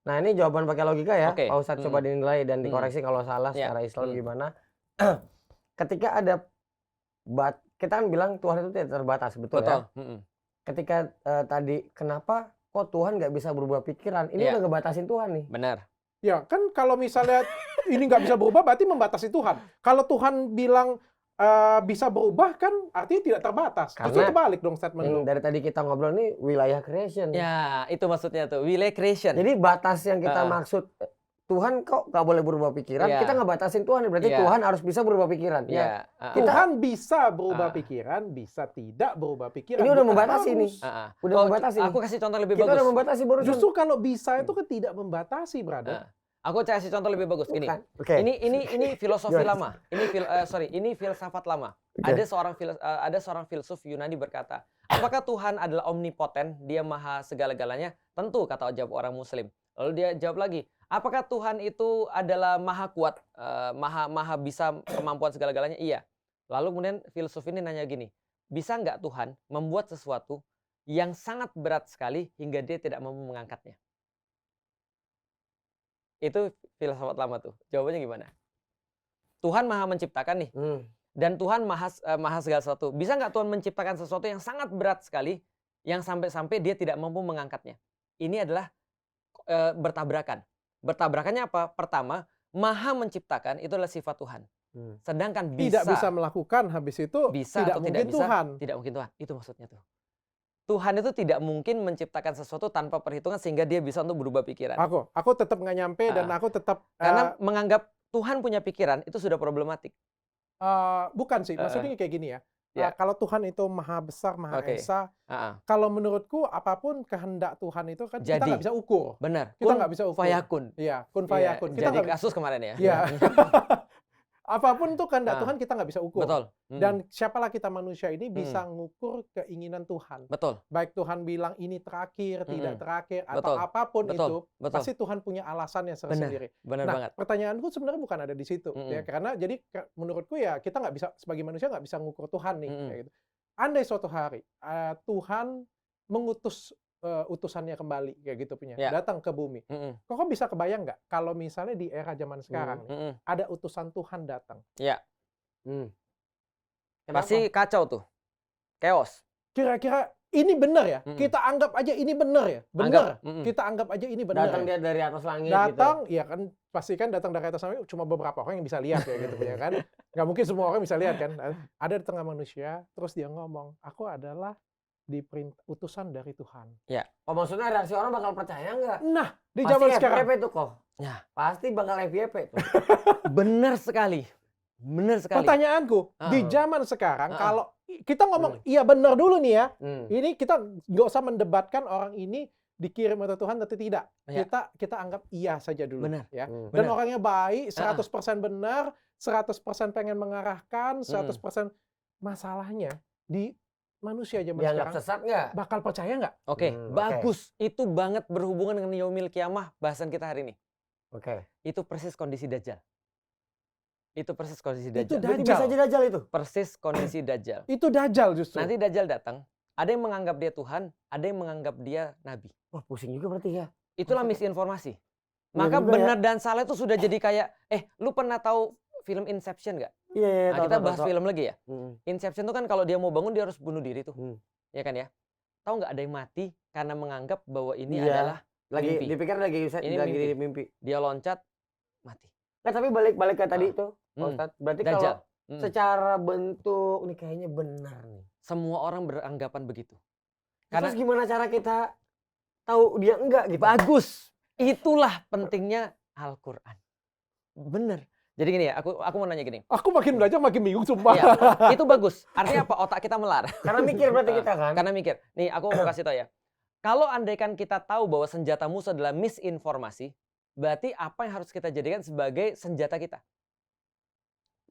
Speaker 3: Nah ini jawaban pakai logika ya.
Speaker 1: Pak
Speaker 3: Ustadz coba dinilai dan dikoreksi kalau salah secara Islam gimana. Ketika ada kita kan bilang Tuhan itu tidak terbatas, betul ya? Ketika tadi kenapa kok Tuhan nggak bisa berubah pikiran? Ini udah ngebatasin Tuhan nih.
Speaker 1: Benar.
Speaker 2: Ya kan kalau misalnya ini nggak bisa berubah berarti membatasi Tuhan. Kalau Tuhan bilang bisa berubah kan artinya tidak terbatas. Justru kebalik dong statement lu.
Speaker 3: Dari tadi kita ngobrol nih wilayah creation.
Speaker 1: Ya itu maksudnya tuh wilayah creation.
Speaker 3: Jadi batas yang kita maksud Tuhan kok nggak boleh berubah pikiran, kita nggak batasin Tuhan, berarti Tuhan harus bisa berubah pikiran.
Speaker 2: Tuhan bisa berubah pikiran, bisa tidak berubah pikiran.
Speaker 3: Ini udah membatasi nih. Udah membatasi.
Speaker 1: Aku kasih contoh lebih bagus.
Speaker 3: Kita udah membatasi barusan.
Speaker 2: Justru kalau bisa itu kan tidak membatasi, brother.
Speaker 1: Aku kasih contoh lebih bagus gini. Ini filosofi lama. Ini filsafat lama. Ada seorang filsuf Yunani berkata, apakah Tuhan adalah omnipoten, dia maha segala-galanya? Tentu, kata jawab orang Muslim. Lalu dia jawab lagi, apakah Tuhan itu adalah maha kuat, maha bisa kemampuan segala-galanya? Iya. Lalu kemudian filsuf ini nanya gini, bisa nggak Tuhan membuat sesuatu yang sangat berat sekali hingga dia tidak mampu mengangkatnya? Itu filsafat lama tuh. Jawabannya gimana? Tuhan maha menciptakan nih. Dan Tuhan maha segala sesuatu. Bisa nggak Tuhan menciptakan sesuatu yang sangat berat sekali, yang sampai-sampai dia tidak mampu mengangkatnya? Ini adalah bertabrakan. Bertabrakannya apa? Pertama, maha menciptakan itu adalah sifat Tuhan. Sedangkan
Speaker 2: tidak bisa melakukan, habis itu
Speaker 1: bisa
Speaker 2: tidak
Speaker 1: atau
Speaker 2: mungkin
Speaker 1: tidak bisa,
Speaker 2: Tuhan.
Speaker 1: Tidak mungkin Tuhan. Itu maksudnya tuh. Tuhan itu tidak mungkin menciptakan sesuatu tanpa perhitungan sehingga dia bisa untuk berubah pikiran.
Speaker 2: Aku tetap nggak nyampe dan aku tetap
Speaker 1: karena menganggap Tuhan punya pikiran itu sudah problematik.
Speaker 2: Bukan sih, maksudnya kayak gini ya. Kalau Tuhan itu maha besar, maha esa, kalau menurutku apapun kehendak Tuhan itu kan kita nggak bisa ukur.
Speaker 1: Benar.
Speaker 2: Kita nggak bisa ukur.
Speaker 1: Fayakun.
Speaker 2: Iya, kun fayakun.
Speaker 1: Kita jadi kasus kemarin ya.
Speaker 2: Iya. Apapun tuh kehendak Tuhan kita nggak bisa ukur.
Speaker 1: Betul.
Speaker 2: Dan siapalah kita manusia ini bisa ngukur keinginan Tuhan.
Speaker 1: Betul.
Speaker 2: Baik Tuhan bilang ini terakhir, tidak terakhir, atau apapun itu, pasti Tuhan punya alasannya sendiri.
Speaker 1: Benar banget.
Speaker 2: Pertanyaanku sebenarnya bukan ada di situ, ya karena jadi menurutku ya kita nggak bisa sebagai manusia nggak bisa ngukur Tuhan nih. Kayak gitu. Andai suatu hari Tuhan mengutus utusannya kembali kayak gitu punya datang ke bumi. Kok bisa kebayang nggak kalau misalnya di era zaman sekarang nih, ada utusan Tuhan datang?
Speaker 1: Ya. Pasti kacau tuh. Chaos.
Speaker 2: Kira-kira ini benar ya? Kita anggap aja ini benar ya? Benar. Kita anggap aja ini benar.
Speaker 3: Datang dia dari atas langit
Speaker 2: datang,
Speaker 3: gitu.
Speaker 2: Ya kan pasti kan datang dari atas langit cuma beberapa orang yang bisa lihat ya gitu ya kan. Nggak mungkin semua orang bisa lihat kan. Ada di tengah manusia, terus dia ngomong, aku adalah utusan dari Tuhan.
Speaker 1: Ya.
Speaker 3: Oh maksudnya reaksi orang bakal percaya nggak?
Speaker 2: Nah, di zaman sekarang.
Speaker 3: FYP tuh kok.
Speaker 1: Ya.
Speaker 3: Pasti bakal FYP tuh.
Speaker 1: Benar sekali. Benar sekali.
Speaker 2: Pertanyaanku, di zaman sekarang kalau kita ngomong iya benar dulu nih ya. Ini kita nggak usah mendebatkan orang ini dikirim oleh Tuhan atau tidak. Kita anggap iya saja dulu.
Speaker 1: Benar.
Speaker 2: Ya. Dan orangnya baik, 100% benar, 100% pengen mengarahkan, 100% masalahnya di manusia zaman sekarang
Speaker 3: sesat nggak?
Speaker 2: bakal percaya nggak?
Speaker 1: Oke, bagus. Itu banget berhubungan dengan yaumil kiamah bahasan kita hari ini.
Speaker 3: Oke.
Speaker 1: Itu persis kondisi Dajjal. Itu persis kondisi
Speaker 2: Itu
Speaker 1: Dajjal.
Speaker 2: Dajjal.
Speaker 3: Bisa jadi Dajjal itu?
Speaker 1: Persis kondisi Dajjal.
Speaker 2: Itu Dajjal justru.
Speaker 1: Nanti Dajjal datang, ada yang menganggap dia Tuhan, ada yang menganggap dia nabi.
Speaker 3: Wah, pusing juga berarti ya.
Speaker 1: Itulah misinformasi. Maka benar dan salah itu sudah jadi kayak, lu pernah tahu film Inception nggak?
Speaker 3: Iya,
Speaker 1: nah, kita bahas film lagi ya. Inception itu kan kalau dia mau bangun dia harus bunuh diri tuh. Ya kan ya? Tahu nggak ada yang mati karena menganggap bahwa ini adalah
Speaker 3: lagi
Speaker 1: mimpi.
Speaker 3: Dipikir lagi mimpi.
Speaker 1: Dia loncat mati.
Speaker 3: Nah, tapi balik ke tadi itu, Ustadz. Berarti
Speaker 1: Dajjal.
Speaker 3: kalau secara bentuk ini kayaknya benar nih.
Speaker 1: Semua orang beranggapan begitu.
Speaker 3: Terus gimana cara kita tahu dia enggak gitu?
Speaker 1: Bagus. Itulah pentingnya Al-Qur'an. Bener. Jadi gini ya, aku mau nanya gini.
Speaker 2: Aku makin belajar makin bingung sumpah.
Speaker 1: Iya, itu bagus. Artinya apa? Otak kita melar.
Speaker 3: Karena mikir berarti kita kan.
Speaker 1: Karena mikir. Nih, aku mau kasih tau ya. Kalau andaikan kita tahu bahwa senjata musuh adalah misinformasi, berarti apa yang harus kita jadikan sebagai senjata kita?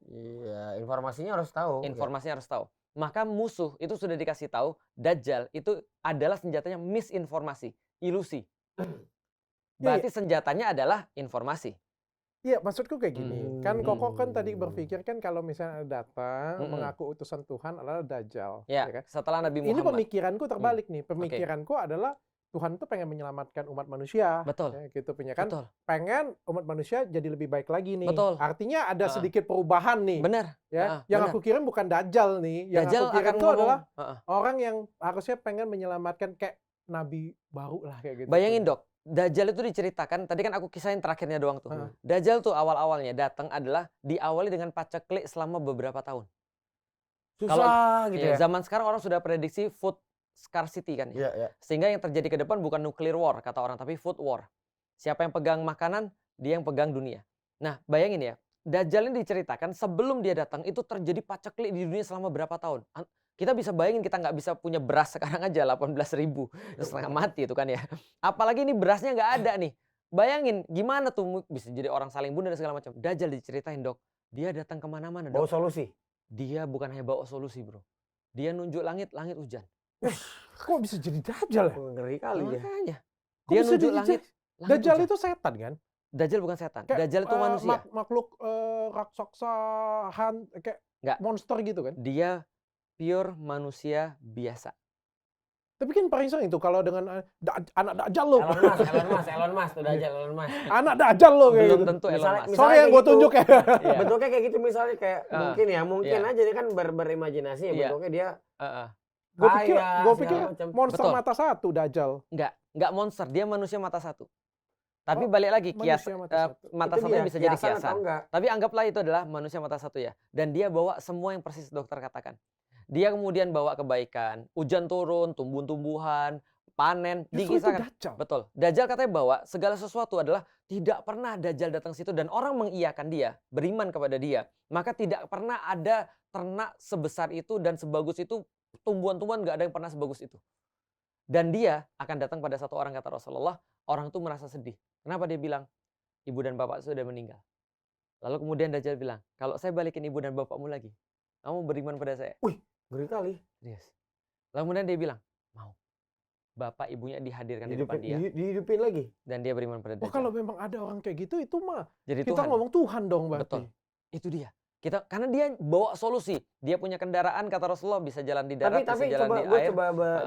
Speaker 3: Iya, informasinya harus tahu.
Speaker 1: Informasinya harus tahu. Maka musuh itu sudah dikasih tahu, Dajjal itu adalah senjatanya misinformasi, ilusi. Berarti senjatanya adalah informasi.
Speaker 2: Iya, maksudku kayak gini. Kan Koko kan tadi berpikir kan kalau misalnya datang mengaku utusan Tuhan adalah Dajjal.
Speaker 1: Ya,
Speaker 2: kan?
Speaker 1: setelah Nabi Muhammad.
Speaker 2: Ini pemikiranku terbalik nih. Pemikiranku adalah Tuhan tuh pengen menyelamatkan umat manusia.
Speaker 1: Betul.
Speaker 2: Ya, gitu punya kan.
Speaker 1: Betul.
Speaker 2: Pengen umat manusia jadi lebih baik lagi nih.
Speaker 1: Betul.
Speaker 2: Artinya ada sedikit perubahan nih.
Speaker 1: Benar.
Speaker 2: Ya, yang aku kirim bukan Dajjal nih. Yang
Speaker 1: Dajjal
Speaker 2: aku kirim itu adalah orang yang harusnya pengen menyelamatkan kayak nabi baru lah kayak gitu.
Speaker 1: Bayangin Dok, Dajjal itu diceritakan, tadi kan aku kisahin terakhirnya doang tuh. Dajjal tuh awal-awalnya datang adalah diawali dengan paceklik selama beberapa tahun.
Speaker 3: Susah gitu ya.
Speaker 1: Zaman sekarang orang sudah prediksi food scarcity kan ya. Sehingga yang terjadi ke depan bukan nuclear war kata orang, tapi food war. Siapa yang pegang makanan, dia yang pegang dunia. Nah, bayangin ya, Dajjal ini diceritakan sebelum dia datang itu terjadi paceklik di dunia selama berapa tahun. Kita bisa bayangin kita nggak bisa punya beras sekarang aja 18.000 setengah mati itu kan ya. Apalagi ini berasnya nggak ada nih. Bayangin gimana tuh bisa jadi orang saling bunuh dan segala macam. Dajjal diceritain Dok, dia datang kemana-mana.
Speaker 3: Bawa solusi.
Speaker 1: Dia bukan hanya bawa solusi bro. Dia nunjuk langit, langit hujan.
Speaker 2: Kok bisa jadi Dajjal ya?
Speaker 3: Ngeri kali ya.
Speaker 1: Makanya. Dia nunjuk langit.
Speaker 2: Dajjal itu setan kan?
Speaker 1: Dajjal bukan setan. Dajjal itu manusia.
Speaker 2: Makhluk raksasa, kayak monster gitu kan?
Speaker 1: Dia pure manusia biasa.
Speaker 2: Tapi kan paling sering itu kalau dengan anak Dajjal lo.
Speaker 3: Elon Musk tuh Dajjal, Elon Musk.
Speaker 2: Anak Dajjal lo kayak
Speaker 1: belum
Speaker 2: gitu.
Speaker 1: tentu Elon Musk.
Speaker 2: Sorry yang gue tunjuk ya.
Speaker 3: Bentuknya kayak gitu misalnya kayak mungkin aja dia kan berimajinasi ya bentuknya dia.
Speaker 2: Gue pikir monster mata satu Dajjal.
Speaker 1: Enggak monster, dia manusia mata satu. Tapi balik lagi kias mata satu bisa jadi kiasan. Tapi anggaplah itu adalah manusia mata satu ya. Dan dia bawa semua yang persis dokter katakan. Dia kemudian bawa kebaikan, hujan turun, tumbuh-tumbuhan, panen, dikisahkan. Betul. Dajjal katanya bawa segala sesuatu adalah tidak pernah Dajjal datang situ dan orang mengiyakan dia, beriman kepada dia. Maka tidak pernah ada ternak sebesar itu dan sebagus itu, tumbuhan-tumbuhan nggak ada yang pernah sebagus itu. Dan dia akan datang pada satu orang kata Rasulullah, orang itu merasa sedih. Kenapa dia bilang? Ibu dan bapak sudah meninggal. Lalu kemudian Dajjal bilang, kalau saya balikin ibu dan bapakmu lagi, kamu beriman pada saya.
Speaker 3: Wih, ngeri kali.
Speaker 1: Yes. Lalu kemudian dia bilang, mau. Bapak ibunya dihadirkan di depan dia.
Speaker 3: Dihidupin lagi.
Speaker 1: Dan dia beriman pada Dajjal.
Speaker 2: Kalau memang ada orang kayak gitu, itu mah
Speaker 1: jadi
Speaker 2: kita
Speaker 1: Tuhan.
Speaker 2: ngomong Tuhan dong berarti.
Speaker 1: Betul. Itu dia. Karena dia bawa solusi. Dia punya kendaraan kata Rasulullah bisa jalan di darat, bisa jalan di air.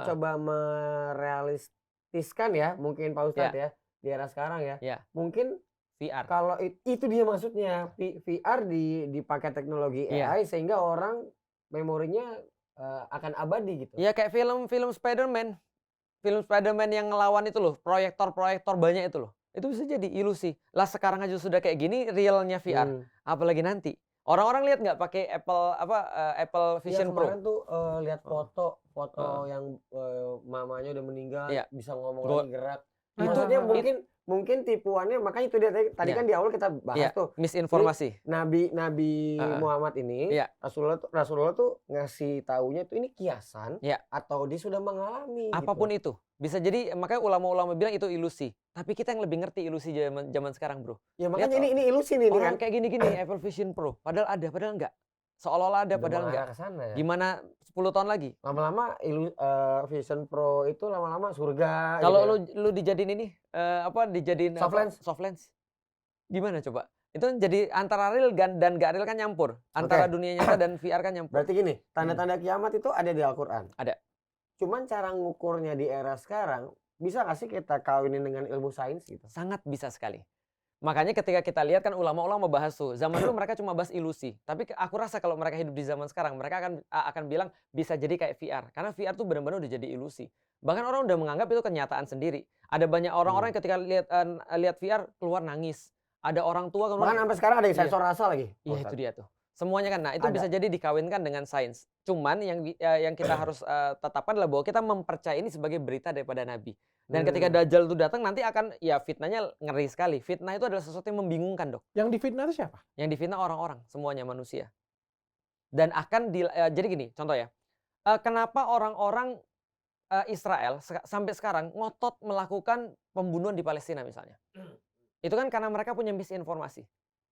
Speaker 3: Coba merealistiskan ya, mungkin Pak Ustadz ya, di era sekarang ya. Mungkin
Speaker 1: VR.
Speaker 3: Kalau itu dia maksudnya, VR dipakai teknologi AI sehingga orang memorinya akan abadi gitu.
Speaker 1: Ya kayak film Spider-Man. Film Spider-Man yang ngelawan itu loh, proyektor banyak itu loh. Itu bisa jadi ilusi. Lah sekarang aja sudah kayak gini realnya VR. Apalagi nanti. Orang-orang lihat nggak pakai Apple Vision Pro?
Speaker 3: Kemarin tuh lihat foto yang mamanya udah meninggal, bisa ngomong lagi gerak. Maksudnya mungkin tipuannya, makanya itu dia tadi kan di awal kita bahas tuh
Speaker 1: misinformasi.
Speaker 3: Nabi Muhammad ini Rasulullah tuh ngasih taunya tuh ini kiasan atau dia sudah mengalami.
Speaker 1: Apapun itu bisa jadi, makanya ulama-ulama bilang itu ilusi. Tapi kita yang lebih ngerti ilusi zaman sekarang bro.
Speaker 3: Ya makanya ini ilusi nih
Speaker 1: orang
Speaker 3: kan.
Speaker 1: Kayak gini Apple Vision Pro. Padahal ada, padahal enggak. Seolah-olah ada, padahal enggak.
Speaker 3: Ya.
Speaker 1: Gimana 10 tahun lagi?
Speaker 3: Lama-lama Vision Pro itu lama-lama surga.
Speaker 1: Kalau lu dijadiin ini dijadiin
Speaker 3: soft lens.
Speaker 1: Gimana coba? Itu jadi antara real dan gak real kan nyampur. Antara dunia nyata dan VR kan nyampur.
Speaker 3: Berarti gini, tanda-tanda kiamat itu ada di Al-Qur'an.
Speaker 1: Ada.
Speaker 3: Cuman cara ngukurnya di era sekarang, bisa nggak sih kita kawinin dengan ilmu sains gitu?
Speaker 1: Sangat bisa sekali. Makanya ketika kita lihat kan ulama-ulama bahas tuh, zaman dulu mereka cuma bahas ilusi. Tapi aku rasa kalau mereka hidup di zaman sekarang, mereka akan bilang bisa jadi kayak VR. Karena VR tuh benar-benar udah jadi ilusi. Bahkan orang udah menganggap itu kenyataan sendiri. Ada banyak orang-orang ketika lihat VR keluar nangis. Ada orang tua keluar.
Speaker 3: Bahkan sampai sekarang ada yang sensor rasa lagi.
Speaker 1: Iya itu dia tuh. Semuanya kan. Nah itu bisa jadi dikawinkan dengan sains. Cuman yang kita harus tetapkan adalah bahwa kita mempercayai ini sebagai berita daripada Nabi. Dan ketika Dajjal itu datang nanti akan fitnahnya ngeri sekali. Fitnah itu adalah sesuatu yang membingungkan Dok.
Speaker 2: Yang difitnah itu siapa?
Speaker 1: Yang difitnah orang-orang, semuanya manusia. Dan akan jadi gini, contoh ya. Kenapa orang-orang Israel sampai sekarang ngotot melakukan pembunuhan di Palestina misalnya. Itu kan karena mereka punya misinformasi.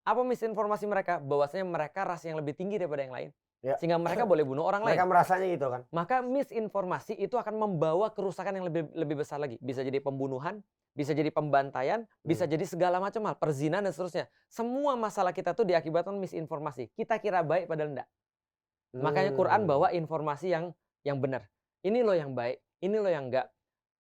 Speaker 1: Apa misinformasi mereka? Bahwasanya mereka ras yang lebih tinggi daripada yang lain. Ya. Sehingga mereka boleh bunuh orang lain.
Speaker 3: Mereka merasanya gitu kan.
Speaker 1: Maka misinformasi itu akan membawa kerusakan yang lebih besar lagi. Bisa jadi pembunuhan, bisa jadi pembantaian, bisa jadi segala macam hal, perzinahan dan seterusnya. Semua masalah kita tuh diakibatkan misinformasi. Kita kira baik padahal enggak. Makanya Quran bawa informasi yang benar. Ini loh yang baik, ini loh yang enggak.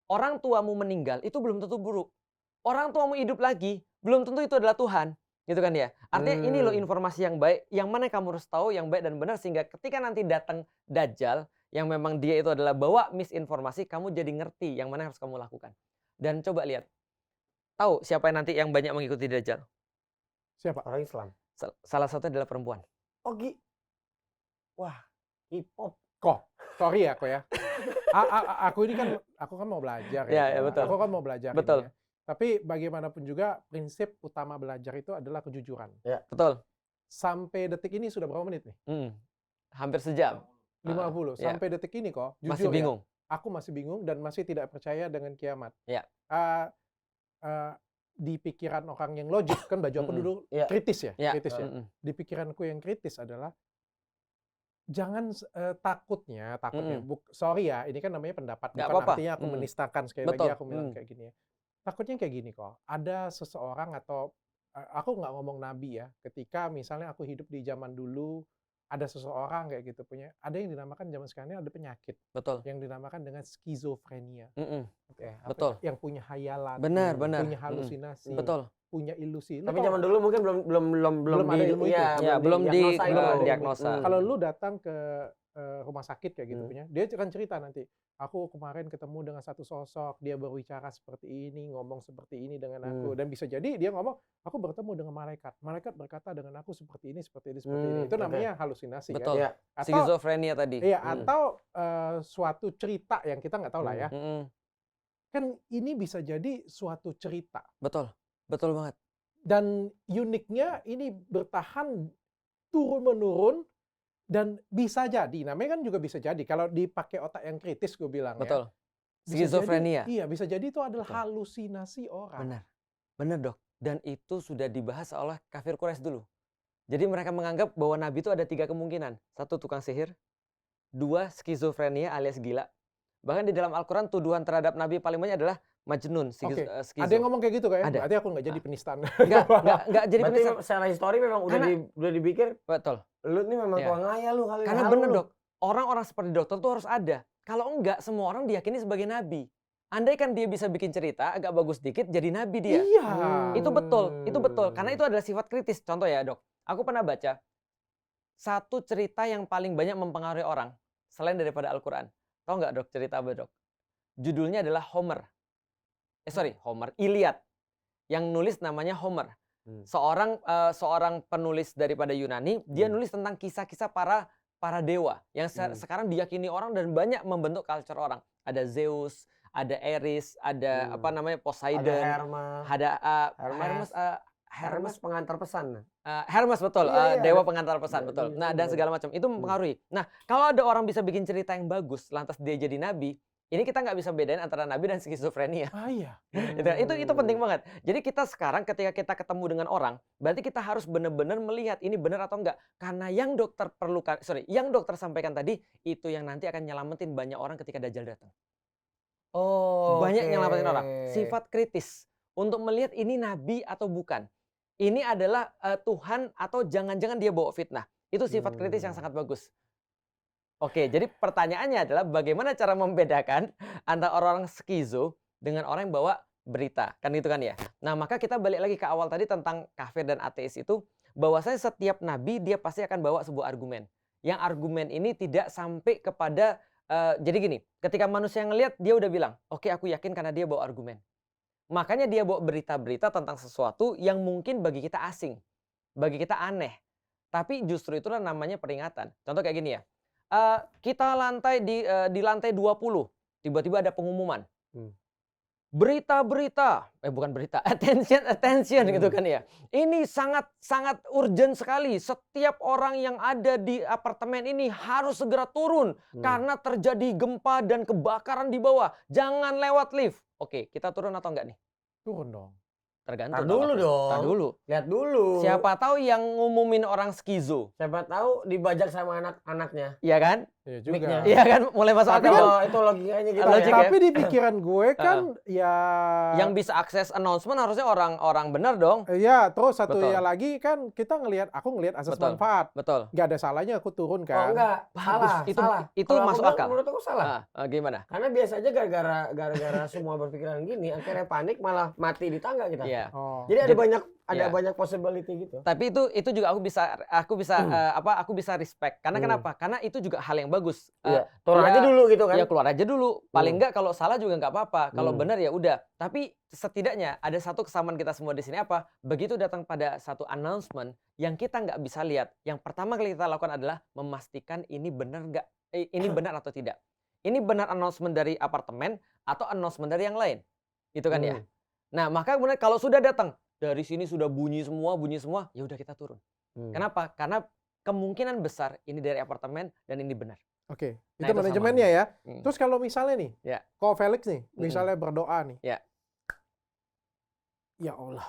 Speaker 1: Orang tuamu meninggal itu belum tentu buruk. Orang tuamu hidup lagi belum tentu itu adalah Tuhan. Gitu kan ya. Artinya ini loh informasi yang baik, yang mana kamu harus tahu yang baik dan benar, sehingga ketika nanti datang Dajjal yang memang dia itu adalah bawa misinformasi, kamu jadi ngerti yang mana yang harus kamu lakukan. Dan coba lihat. Tahu siapa yang nanti yang banyak mengikuti Dajjal?
Speaker 2: Siapa?
Speaker 3: Orang Islam.
Speaker 1: Salah satu adalah perempuan.
Speaker 3: Wah, hip-hop.
Speaker 2: Sorry ya, aku ini kan mau belajar
Speaker 1: ya. Ya, betul.
Speaker 2: Aku kan mau belajar.
Speaker 1: Betul.
Speaker 2: Ini ya. Tapi bagaimanapun juga prinsip utama belajar itu adalah kejujuran.
Speaker 1: Ya, betul.
Speaker 2: Sampai detik ini sudah berapa menit nih?
Speaker 1: Hampir sejam.
Speaker 2: 50. Sampai detik ini kok. Jujur
Speaker 1: masih bingung.
Speaker 2: Ya, aku masih bingung dan masih tidak percaya dengan kiamat.
Speaker 1: Ya.
Speaker 2: Di pikiran orang yang logik, kan baju aku dulu kritis ya. Kritis ya. Di pikiranku yang kritis adalah jangan takutnya. Sorry ya, ini kan namanya pendapat. Bukan
Speaker 1: apa-apa.
Speaker 2: Artinya aku menistakan. Sekali lagi aku bilang kayak gini ya. Takutnya kayak gini kok, ada seseorang atau aku nggak ngomong nabi ya, ketika misalnya aku hidup di zaman dulu, ada seseorang kayak gitu punya, ada yang dinamakan zaman sekarang ini ada penyakit.
Speaker 1: Betul.
Speaker 2: Yang dinamakan dengan skizofrenia.
Speaker 1: Betul.
Speaker 2: Yang punya hayalan.
Speaker 1: Benar.
Speaker 2: Punya halusinasi.
Speaker 1: Betul.
Speaker 2: Punya ilusi.
Speaker 3: Tapi zaman dulu mungkin belum
Speaker 2: ada ilmu itu.
Speaker 1: Belum diagnosa.
Speaker 2: Kalau lu datang ke rumah sakit kayak gitu punya, dia akan cerita nanti, aku kemarin ketemu dengan satu sosok, dia berbicara seperti ini, ngomong seperti ini dengan aku, dan bisa jadi dia ngomong, aku bertemu dengan malaikat berkata dengan aku seperti ini. Itu namanya halusinasi.
Speaker 1: Betul.
Speaker 2: Ya. Atau
Speaker 1: skizofrenia tadi.
Speaker 2: Iya, atau suatu cerita yang kita nggak tahu lah ya. Kan ini bisa jadi suatu cerita.
Speaker 1: Betul banget.
Speaker 2: Dan uniknya ini bertahan turun-menurun. Dan bisa jadi, namanya kan juga bisa jadi, kalau dipakai otak yang kritis gue bilang.
Speaker 1: Betul.
Speaker 2: Ya.
Speaker 1: Skizofrenia.
Speaker 2: Bisa jadi itu adalah halusinasi orang.
Speaker 1: Benar dok. Dan itu sudah dibahas oleh kafir Quraisy dulu. Jadi mereka menganggap bahwa Nabi itu ada 3 kemungkinan. 1, tukang sihir. 2, skizofrenia alias gila. Bahkan di dalam Al-Quran tuduhan terhadap Nabi paling banyak adalah majnun, skizo.
Speaker 2: Ada yang ngomong kayak gitu kayak?
Speaker 1: Ada.
Speaker 2: Berarti aku nggak jadi penistaan.
Speaker 1: Nggak jadi penistaan.
Speaker 3: Secara histori memang udah dipikir.
Speaker 1: Betul.
Speaker 3: Lu nih memang tua ngaya lu kali.
Speaker 1: Karena bener dok, orang-orang seperti dokter tuh harus ada. Kalau enggak, semua orang diyakini sebagai nabi. Andai kan dia bisa bikin cerita agak bagus dikit, jadi nabi dia.
Speaker 2: Iya.
Speaker 1: Itu betul. Karena itu adalah sifat kritis. Contoh ya dok, aku pernah baca satu cerita yang paling banyak mempengaruhi orang selain daripada Al-Quran. Tahu nggak dok cerita apa dok? Judulnya adalah Homer. Iliad. Yang nulis namanya Homer. Seorang penulis daripada Yunani, dia nulis tentang kisah-kisah para dewa yang sekarang diyakini orang dan banyak membentuk culture orang. Ada Zeus, ada Eris, ada Poseidon, ada
Speaker 3: Hermes pengantar pesan.
Speaker 1: Hermes betul, dewa pengantar pesan betul. Nah, dan segala macam itu mempengaruhi. Nah, kalau ada orang bisa bikin cerita yang bagus, lantas dia jadi nabi, ini kita nggak bisa bedain antara nabi dan skizofrenia.
Speaker 2: Iya.
Speaker 1: Itu penting banget. Jadi kita sekarang ketika kita ketemu dengan orang, berarti kita harus benar-benar melihat ini benar atau enggak. Karena yang dokter sampaikan tadi itu yang nanti akan nyelamatin banyak orang ketika Dajjal datang. Banyak nyelamatin orang. Sifat kritis untuk melihat ini nabi atau bukan. Ini adalah Tuhan atau jangan-jangan dia bawa fitnah. Itu sifat kritis yang sangat bagus. Oke, jadi pertanyaannya adalah bagaimana cara membedakan antara orang skizo dengan orang yang bawa berita. Kan gitu kan ya. Nah, maka kita balik lagi ke awal tadi tentang kafir dan ateis itu, bahwasanya setiap nabi dia pasti akan bawa sebuah argumen. Yang argumen ini tidak sampai kepada jadi gini, ketika manusia ngelihat dia udah bilang, "Oke, aku yakin karena dia bawa argumen." Makanya dia bawa berita-berita tentang sesuatu yang mungkin bagi kita asing, bagi kita aneh. Tapi justru itulah namanya peringatan. Contoh kayak gini ya. Kita di lantai 20, tiba-tiba ada pengumuman. Berita-berita, bukan berita, attention gitu kan ya. Ini sangat urgent sekali. Setiap orang yang ada di apartemen ini harus segera turun karena terjadi gempa dan kebakaran di bawah. Jangan lewat lift. Oke, kita turun atau enggak nih?
Speaker 2: Turun dong.
Speaker 1: Tergantung.
Speaker 3: Tar dulu dong.
Speaker 1: Tar dulu.
Speaker 3: Lihat dulu.
Speaker 1: Siapa tahu yang ngumumin orang skizo.
Speaker 3: Siapa tahu dibajak sama anak-anaknya.
Speaker 1: Iya kan?
Speaker 2: Iya juga.
Speaker 1: Iya kan? Mulai masuk
Speaker 2: Tapi
Speaker 1: akal.
Speaker 3: Kan, itu logikanya gitu
Speaker 1: Logik
Speaker 3: ya.
Speaker 2: Tapi di pikiran gue kan ya
Speaker 1: yang bisa akses announcement harusnya orang benar dong.
Speaker 2: Iya, terus satu
Speaker 1: Betul.
Speaker 2: ya lagi kan aku ngelihat asas
Speaker 1: Betul.
Speaker 2: manfaat.
Speaker 1: Betul.
Speaker 2: Nggak ada salahnya aku turun
Speaker 3: Oh
Speaker 2: kan.
Speaker 3: enggak, salah.
Speaker 1: Itu
Speaker 3: Kalau
Speaker 1: masuk
Speaker 3: aku bilang,
Speaker 1: akal.
Speaker 3: Menurut aku salah.
Speaker 1: Gimana?
Speaker 3: Karena biasanya gara-gara semua berpikiran gini, akhirnya panik malah mati di tangga kita.
Speaker 1: Iya.
Speaker 2: Oh.
Speaker 3: Jadi ada
Speaker 1: Iya.
Speaker 3: banyak possibility gitu.
Speaker 1: Tapi itu juga aku bisa respect. Karena kenapa? Karena itu juga hal yang bagus.
Speaker 3: Iya. Turun aja dulu gitu kan.
Speaker 1: Ya keluar aja dulu. Paling enggak kalau salah juga nggak apa-apa. Kalau benar ya udah. Tapi setidaknya ada satu kesamaan kita semua di sini apa? Begitu datang pada satu announcement yang kita nggak bisa lihat. Yang pertama kali kita lakukan adalah memastikan ini benar nggak? Ini benar atau tidak? Ini benar announcement dari apartemen atau announcement dari yang lain? Itu kan ya. Nah, maka kemudian kalau sudah datang dari sini sudah bunyi semua, ya udah kita turun. Kenapa? Karena kemungkinan besar ini dari apartemen dan ini benar.
Speaker 2: Oke,
Speaker 1: Nah,
Speaker 2: itu
Speaker 1: itu
Speaker 2: manajemennya
Speaker 1: sama.
Speaker 2: ya. Terus kalau misalnya nih,
Speaker 1: Ya.
Speaker 2: kalau Felix nih, misalnya berdoa nih.
Speaker 1: Ya.
Speaker 2: Ya Allah.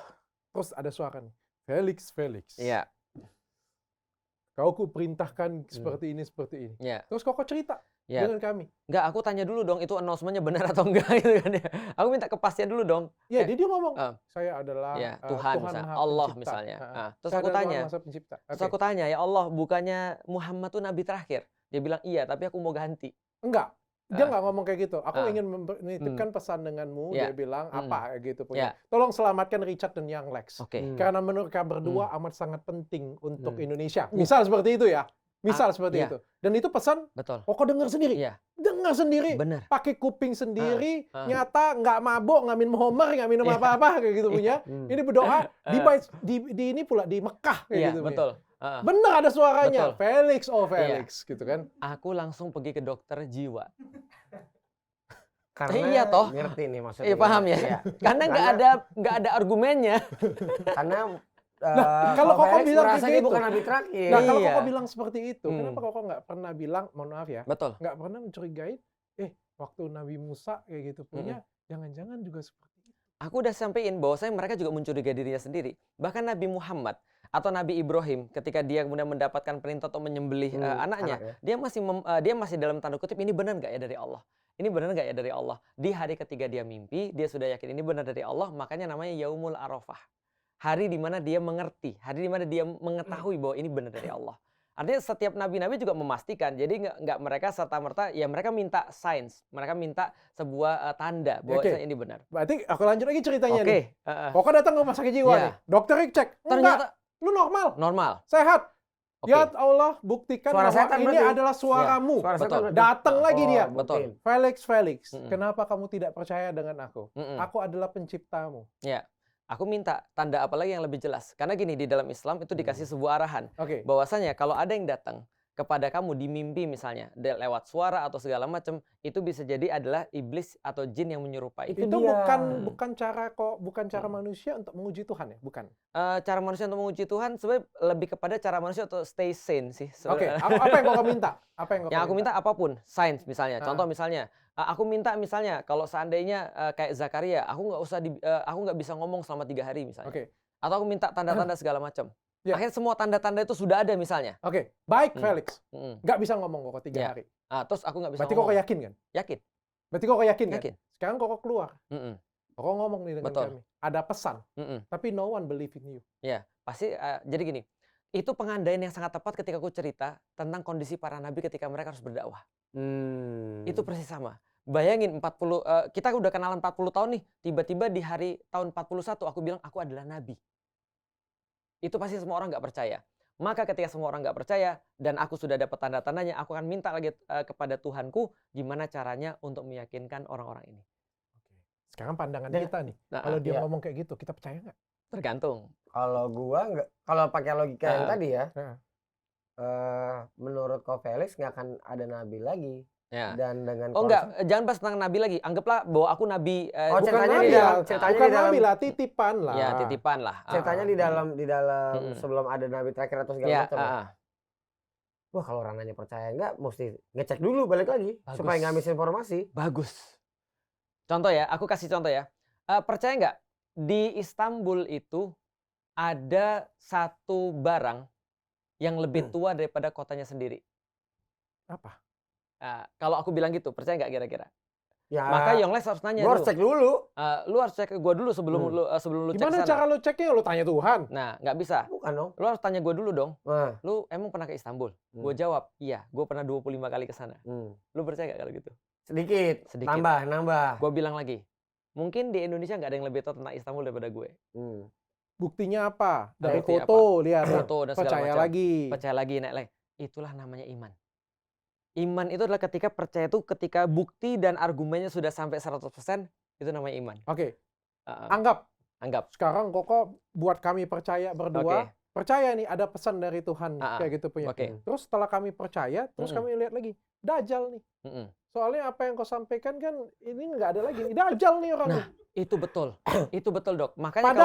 Speaker 2: Terus ada suara nih. Felix.
Speaker 1: Iya.
Speaker 2: Kau kuperintahkan seperti ini.
Speaker 1: Iya.
Speaker 2: Terus kau cerita dengan kami.
Speaker 1: Enggak, aku tanya dulu dong itu announcement-nya benar atau enggak gitu kan ya. Aku minta kepastian dulu dong.
Speaker 2: Ya, dia ngomong, saya adalah
Speaker 1: Tuhan misalnya, Allah
Speaker 2: pencipta.
Speaker 1: misalnya. Terus
Speaker 2: Saya
Speaker 1: aku
Speaker 2: adalah
Speaker 1: tanya.
Speaker 2: Tuhan Maha Pencipta.
Speaker 1: Terus aku tanya, "Ya Allah, bukannya Muhammad tuh nabi terakhir?" Dia bilang, "Iya, tapi aku mau ganti."
Speaker 2: Enggak. Dia nggak ngomong kayak gitu. Aku ingin menitipkan pesan denganmu.
Speaker 1: Ya.
Speaker 2: Dia bilang apa gitu punya.
Speaker 1: Ya.
Speaker 2: Tolong selamatkan Richard dan Young Lex.
Speaker 1: Oke.
Speaker 2: Karena menurut kami berdua amat sangat penting untuk Indonesia. Misal seperti itu ya. Misal seperti
Speaker 1: iya.
Speaker 2: itu. Dan itu pesan.
Speaker 1: Betul.
Speaker 2: Kau dengar sendiri.
Speaker 1: Iya.
Speaker 2: Dengar sendiri.
Speaker 1: Benar.
Speaker 2: Pakai kuping sendiri. Nyata nggak mabok, nggak minum Homer, nggak minum apa-apa kayak gitu punya. Ini berdoa di ini pula di Mekah kayak
Speaker 1: Iya,
Speaker 2: gitu.
Speaker 1: betul.
Speaker 2: Benar ada suaranya.
Speaker 1: Betul.
Speaker 2: Felix gitu kan.
Speaker 1: Aku langsung pergi ke dokter jiwa.
Speaker 3: Karena
Speaker 1: Iya toh.
Speaker 3: ngerti nih maksudnya.
Speaker 1: Iya paham ya.
Speaker 3: Iya.
Speaker 1: Karena nggak ada argumennya.
Speaker 3: Karena
Speaker 2: kalau Koko
Speaker 3: Felix
Speaker 2: bilang
Speaker 3: merasa
Speaker 2: kayak
Speaker 3: dia
Speaker 2: gitu.
Speaker 3: bukan nabi terakhir.
Speaker 2: Nah, kalau
Speaker 1: Iya.
Speaker 2: Koko bilang seperti itu, kenapa Koko nggak pernah bilang, mohon maaf ya,
Speaker 1: Betul.
Speaker 2: nggak pernah mencurigai, waktu Nabi Musa kayak gitu punya, jangan-jangan juga seperti itu.
Speaker 1: Aku udah sampaikan bahwasanya mereka juga mencurigai dirinya sendiri. Bahkan Nabi Muhammad atau Nabi Ibrahim ketika dia kemudian mendapatkan perintah untuk menyembelih anaknya, dia masih dalam tanda kutip ini benar nggak ya dari Allah? Ini benar nggak ya dari Allah? Di hari ketiga dia mimpi, dia sudah yakin ini benar dari Allah, makanya namanya Yaumul Arafah. Hari di mana dia mengerti, hari di mana dia mengetahui bahwa ini benar dari Allah. Artinya setiap nabi-nabi juga memastikan. Jadi nggak mereka serta-merta, ya mereka minta signs, mereka minta sebuah tanda bahwa ini benar.
Speaker 2: Berarti aku lanjut lagi ceritanya
Speaker 1: Oke.
Speaker 2: nih. Koko datang ke rumah sakit jiwa nih. Dokter cek,
Speaker 1: Ternyata
Speaker 2: lu normal.
Speaker 1: normal.
Speaker 2: Sehat.
Speaker 1: Oke.
Speaker 2: Ya Allah, buktikan
Speaker 3: Suara
Speaker 2: bahwa
Speaker 3: setan
Speaker 2: ini
Speaker 3: berarti.
Speaker 2: adalah suaramu.
Speaker 3: Suara setan
Speaker 1: Betul.
Speaker 3: berarti.
Speaker 2: Datang lagi dia.
Speaker 1: Betul.
Speaker 2: Felix, kenapa kamu tidak percaya dengan aku? Aku adalah penciptamu.
Speaker 1: Ya. Aku minta tanda apa lagi yang lebih jelas. Karena gini, di dalam Islam itu dikasih sebuah arahan.
Speaker 2: Oke.
Speaker 1: Bahwasanya kalau ada yang datang kepada kamu di mimpi misalnya, lewat suara atau segala macam, itu bisa jadi adalah iblis atau jin yang menyerupai.
Speaker 2: Itu bukan cara manusia untuk menguji Tuhan ya, bukan.
Speaker 1: Cara manusia untuk menguji Tuhan sebenarnya lebih kepada cara manusia untuk stay sane sih.
Speaker 2: Oke, apa yang kau minta?
Speaker 1: Yang aku minta apapun, sains misalnya. Contoh misalnya, aku minta misalnya kalau seandainya kayak Zakaria, aku nggak bisa ngomong selama 3 hari misalnya.
Speaker 2: Oke.
Speaker 1: Atau aku minta tanda-tanda segala macam.
Speaker 2: Ya.
Speaker 1: Akhirnya semua tanda-tanda itu sudah ada misalnya.
Speaker 2: Oke, baik Felix. Nggak bisa ngomong kok 3
Speaker 1: Ya.
Speaker 2: hari.
Speaker 1: Terus aku nggak bisa
Speaker 2: Berarti
Speaker 1: ngomong.
Speaker 2: kok yakin kan?
Speaker 1: Yakin.
Speaker 2: Berarti kok yakin kan?
Speaker 1: Yakin.
Speaker 2: Sekarang kok keluar. Kok ngomong nih dengan
Speaker 1: Betul.
Speaker 2: kami. Ada pesan. Tapi no one believe in you.
Speaker 1: Ya, pasti jadi gini. Itu pengandaian yang sangat tepat ketika aku cerita tentang kondisi para nabi ketika mereka harus berdakwah. Itu persis sama. Bayangin kita udah kenalan 40 tahun nih, tiba-tiba di hari tahun 41 aku bilang aku adalah nabi. Itu pasti semua orang nggak percaya. Maka ketika semua orang nggak percaya dan aku sudah dapat tanda-tandanya, aku akan minta lagi kepada Tuhanku gimana caranya untuk meyakinkan orang-orang ini.
Speaker 2: Oke. Sekarang pandangan kita nih. Kalau dia ngomong kayak gitu, kita percaya nggak?
Speaker 1: Tergantung.
Speaker 3: Kalau gua nggak, kalau pakai logika yang tadi ya, menurut Ko Felix nggak akan ada nabi lagi. dan dengan
Speaker 1: enggak, jangan bahas tentang nabi lagi. Anggaplah bahwa aku nabi.
Speaker 3: Ceritanya di
Speaker 2: dalam nabi lah, titipan lah.
Speaker 1: Ya, titipan lah.
Speaker 3: Ceritanya di dalam sebelum ada nabi terakhir atau segala macam. Wah, kalau orang nanya percaya enggak, mesti ngecek dulu balik lagi supaya nggak misinformasi.
Speaker 1: Bagus. Contoh ya, aku kasih contoh ya. Percaya nggak di Istanbul itu ada satu barang yang lebih tua daripada kotanya sendiri?
Speaker 2: Apa?
Speaker 1: Kalau aku bilang gitu, percaya nggak kira-kira?
Speaker 3: Ya,
Speaker 1: maka Yongles harus nanya
Speaker 3: dulu. Lu harus cek dulu.
Speaker 1: Lu harus cek gue dulu sebelum lu cek.
Speaker 2: Gimana cara lu ceknya? Lu tanya Tuhan.
Speaker 1: Nah, nggak bisa.
Speaker 3: Bukan dong.
Speaker 1: Lu harus tanya gue dulu dong. Lu emang pernah ke Istanbul? Gue jawab, iya. Gue pernah 25 kali ke sana. Lu percaya nggak kalau gitu?
Speaker 3: Sedikit. Nambah.
Speaker 1: Gue bilang lagi, mungkin di Indonesia nggak ada yang lebih tahu tentang Istanbul daripada gue.
Speaker 2: Buktinya apa? Dari foto, lihat.
Speaker 1: Foto dan segala
Speaker 2: percaya
Speaker 1: macam.
Speaker 2: lagi.
Speaker 1: Percaya lagi, naik. Itulah namanya iman. Iman itu adalah ketika percaya itu ketika bukti dan argumennya sudah sampai 100%, itu namanya iman.
Speaker 2: Oke. Anggap.
Speaker 1: Sekarang
Speaker 2: Koko buat kami percaya berdua. Percaya nih ada pesan dari Tuhan kayak gitu punya. Terus setelah kami percaya, terus kami lihat lagi Dajjal nih. Soalnya apa yang kau sampaikan kan ini nggak ada lagi. Dajjal nih orang.
Speaker 1: Nah, itu betul. Itu betul, Dok. Makanya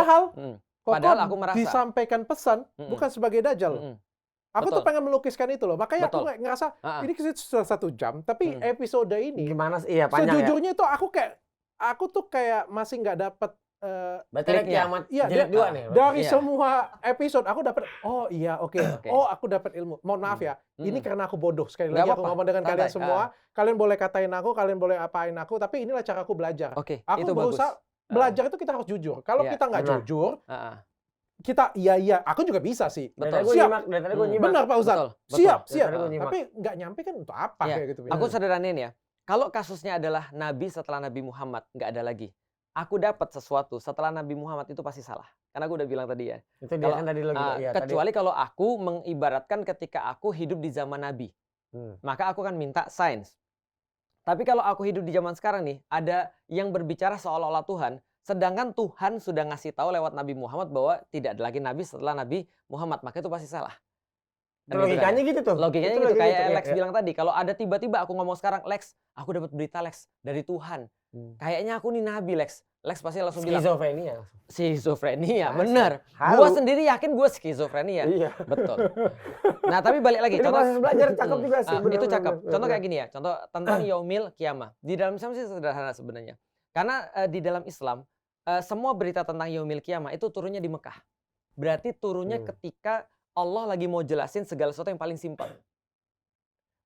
Speaker 2: padahal
Speaker 1: aku merasa
Speaker 2: disampaikan pesan bukan sebagai Dajjal. Aku tuh pengen melukiskan itu loh. Makanya aku ngerasa ini sudah 1 jam, tapi episode ini
Speaker 3: gimana? Iya, panjang
Speaker 2: sejujurnya itu aku tuh kayak masih nggak dapat
Speaker 3: kiamat jilid 2 nih.
Speaker 2: Dari semua episode aku dapat aku dapat ilmu. Mohon maaf ya. Ini karena aku bodoh. Sekali lagi aku ngomong dengan kalian semua. Kalian boleh katain aku, kalian boleh apain aku, tapi inilah cara aku belajar. Aku berusaha belajar itu kita harus jujur. Kalau kita nggak jujur, kita iya aku juga bisa sih.
Speaker 3: Siap. Dari gue nyimak.
Speaker 2: Benar Pak Ustadz. Siap. Tapi nggak nyampe kan untuk apa kayak gitu.
Speaker 1: Aku sederhanain ya. Kalau kasusnya adalah Nabi setelah Nabi Muhammad, nggak ada lagi. Aku dapat sesuatu setelah Nabi Muhammad itu pasti salah. Karena aku udah bilang tadi ya.
Speaker 3: Itu dia kan tadi
Speaker 1: kecuali kalau aku mengibaratkan ketika aku hidup di zaman Nabi. Maka aku kan minta sains. Tapi kalau aku hidup di zaman sekarang nih, ada yang berbicara seolah-olah Tuhan, sedangkan Tuhan sudah ngasih tahu lewat Nabi Muhammad bahwa tidak ada lagi Nabi setelah Nabi Muhammad, maka itu pasti salah.
Speaker 3: Logikanya gitu tuh.
Speaker 1: Logikanya gitu. Kayak Lex bilang tadi, kalau ada tiba-tiba aku ngomong sekarang, Lex, aku dapat berita Lex dari Tuhan. Kayaknya aku nih Nabi Lex. Lex pasti langsung bilang. Skizofrenia, bener. Gua sendiri yakin gue skizofrenia.
Speaker 3: Iya.
Speaker 1: Betul. Nah tapi balik lagi.
Speaker 3: Contoh proses belajar cakep juga sih.
Speaker 1: Itu cakep. Contoh kayak gini ya. Contoh tentang yaumil kiamah. Di dalam Islam sih sederhana sebenarnya. Karena di dalam Islam, semua berita tentang yaumil kiamah itu turunnya di Mekah. Berarti turunnya ketika Allah lagi mau jelasin segala sesuatu yang paling simpel.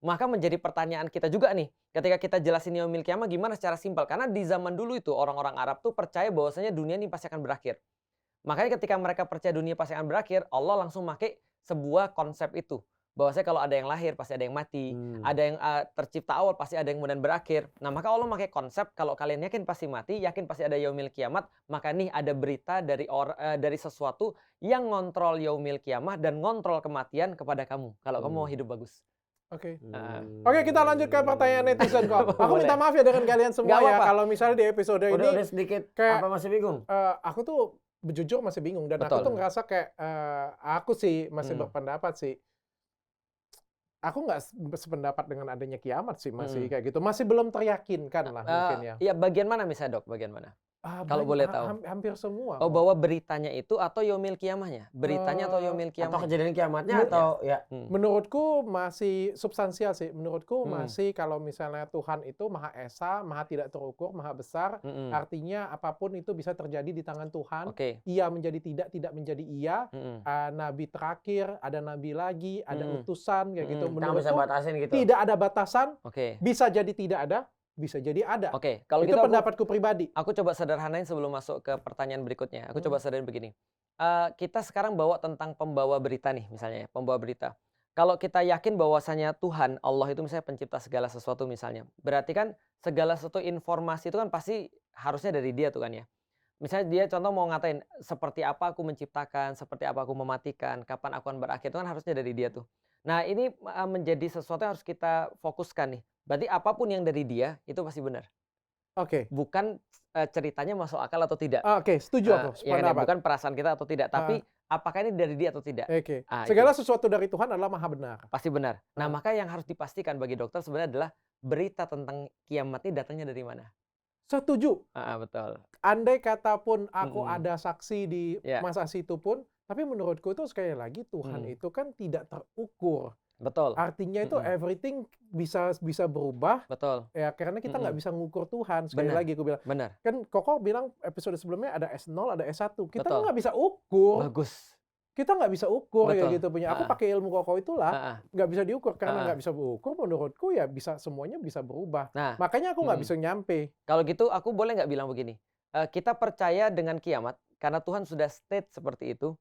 Speaker 1: Maka menjadi pertanyaan kita juga nih, ketika kita jelasin yaumil kiamah gimana secara simpel. Karena di zaman dulu itu orang-orang Arab tuh percaya bahwasanya dunia ini pasti akan berakhir. Makanya ketika mereka percaya dunia pasti akan berakhir, Allah langsung pakai sebuah konsep itu. Bahwasanya kalau ada yang lahir pasti ada yang mati, ada yang tercipta awal pasti ada yang kemudian berakhir. Nah maka Allah pakai konsep kalau kalian yakin pasti mati, yakin pasti ada yaumil kiamat, maka nih ada berita dari sesuatu yang ngontrol yaumil kiamah dan ngontrol kematian kepada kamu. Kalau kamu mau hidup bagus.
Speaker 2: Oke, kita lanjut ke pertanyaan netizen kok. Aku minta maaf ya dengan kalian semua ya. Kalau misalnya di episode ini
Speaker 3: udah sedikit kayak, apa masih bingung?
Speaker 2: Aku tuh jujur masih bingung dan aku tuh ngerasa kayak aku sih masih berpendapat sih. Aku nggak sependapat dengan adanya kiamat sih, masih kayak gitu. Masih belum teryakinkan lah mungkin ya.
Speaker 1: Iya, bagian mana misalnya Dok? Bagian mana? Kalau boleh tahu.
Speaker 2: Hampir semua.
Speaker 1: Oh, bahwa beritanya itu atau yaumil kiamahnya? Beritanya atau yaumil kiamah?
Speaker 3: Atau kejadian kiamatnya atau ya?
Speaker 2: Menurutku masih substansial sih. Menurutku masih kalau misalnya Tuhan itu Maha Esa, Maha tidak terukur, Maha besar. Artinya apapun itu bisa terjadi di tangan Tuhan. Ia menjadi tidak menjadi ia. Nabi terakhir, ada nabi lagi, ada utusan kayak gitu.
Speaker 3: Menurutku bisa batasin gitu.
Speaker 2: Tidak ada batasan. Bisa jadi tidak ada. Bisa jadi ada.
Speaker 1: Kalau
Speaker 2: itu
Speaker 1: gitu
Speaker 2: pendapatku pribadi.
Speaker 1: Aku coba sederhanain sebelum masuk ke pertanyaan berikutnya. Aku coba sederhanain begini. Kita sekarang bawa tentang pembawa berita nih misalnya ya, pembawa berita. Kalau kita yakin bahwasanya Tuhan, Allah itu misalnya pencipta segala sesuatu misalnya. Berarti kan segala sesuatu informasi itu kan pasti harusnya dari dia tuh kan ya. Misalnya dia contoh mau ngatain seperti apa aku menciptakan, seperti apa aku mematikan, kapan aku akan berakhir itu kan harusnya dari dia tuh. Nah ini menjadi sesuatu yang harus kita fokuskan nih. Berarti apapun yang dari dia itu pasti benar. Bukan ceritanya masuk akal atau tidak.
Speaker 2: Setuju aku.
Speaker 1: Ya, bukan perasaan kita atau tidak, tapi apakah ini dari dia atau tidak.
Speaker 2: Oke. Segala sesuatu dari Tuhan adalah maha benar.
Speaker 1: Pasti benar. Nah, maka yang harus dipastikan bagi dokter sebenarnya adalah berita tentang kiamat ini datangnya dari mana.
Speaker 2: Setuju.
Speaker 1: Betul.
Speaker 2: Andai kata pun aku ada saksi di masa situ pun, tapi menurutku itu sekali lagi Tuhan itu kan tidak terukur.
Speaker 1: Betul.
Speaker 2: Artinya itu everything bisa berubah.
Speaker 1: Betul.
Speaker 2: Ya karena kita nggak bisa ngukur Tuhan. Sekali lagi aku bilang.
Speaker 1: Benar.
Speaker 2: Kan Koko bilang episode sebelumnya ada S0, ada S1. Kita nggak bisa ukur.
Speaker 1: Bagus.
Speaker 2: Kita nggak bisa ukur ya gitu punya. Aku pakai ilmu Koko itulah. Nggak bisa diukur. Karena nggak bisa diukur menurutku ya semuanya bisa berubah.
Speaker 1: Nah,
Speaker 2: makanya aku nggak bisa nyampe.
Speaker 1: Kalau gitu aku boleh nggak bilang begini. Kita percaya dengan kiamat karena Tuhan sudah state seperti itu.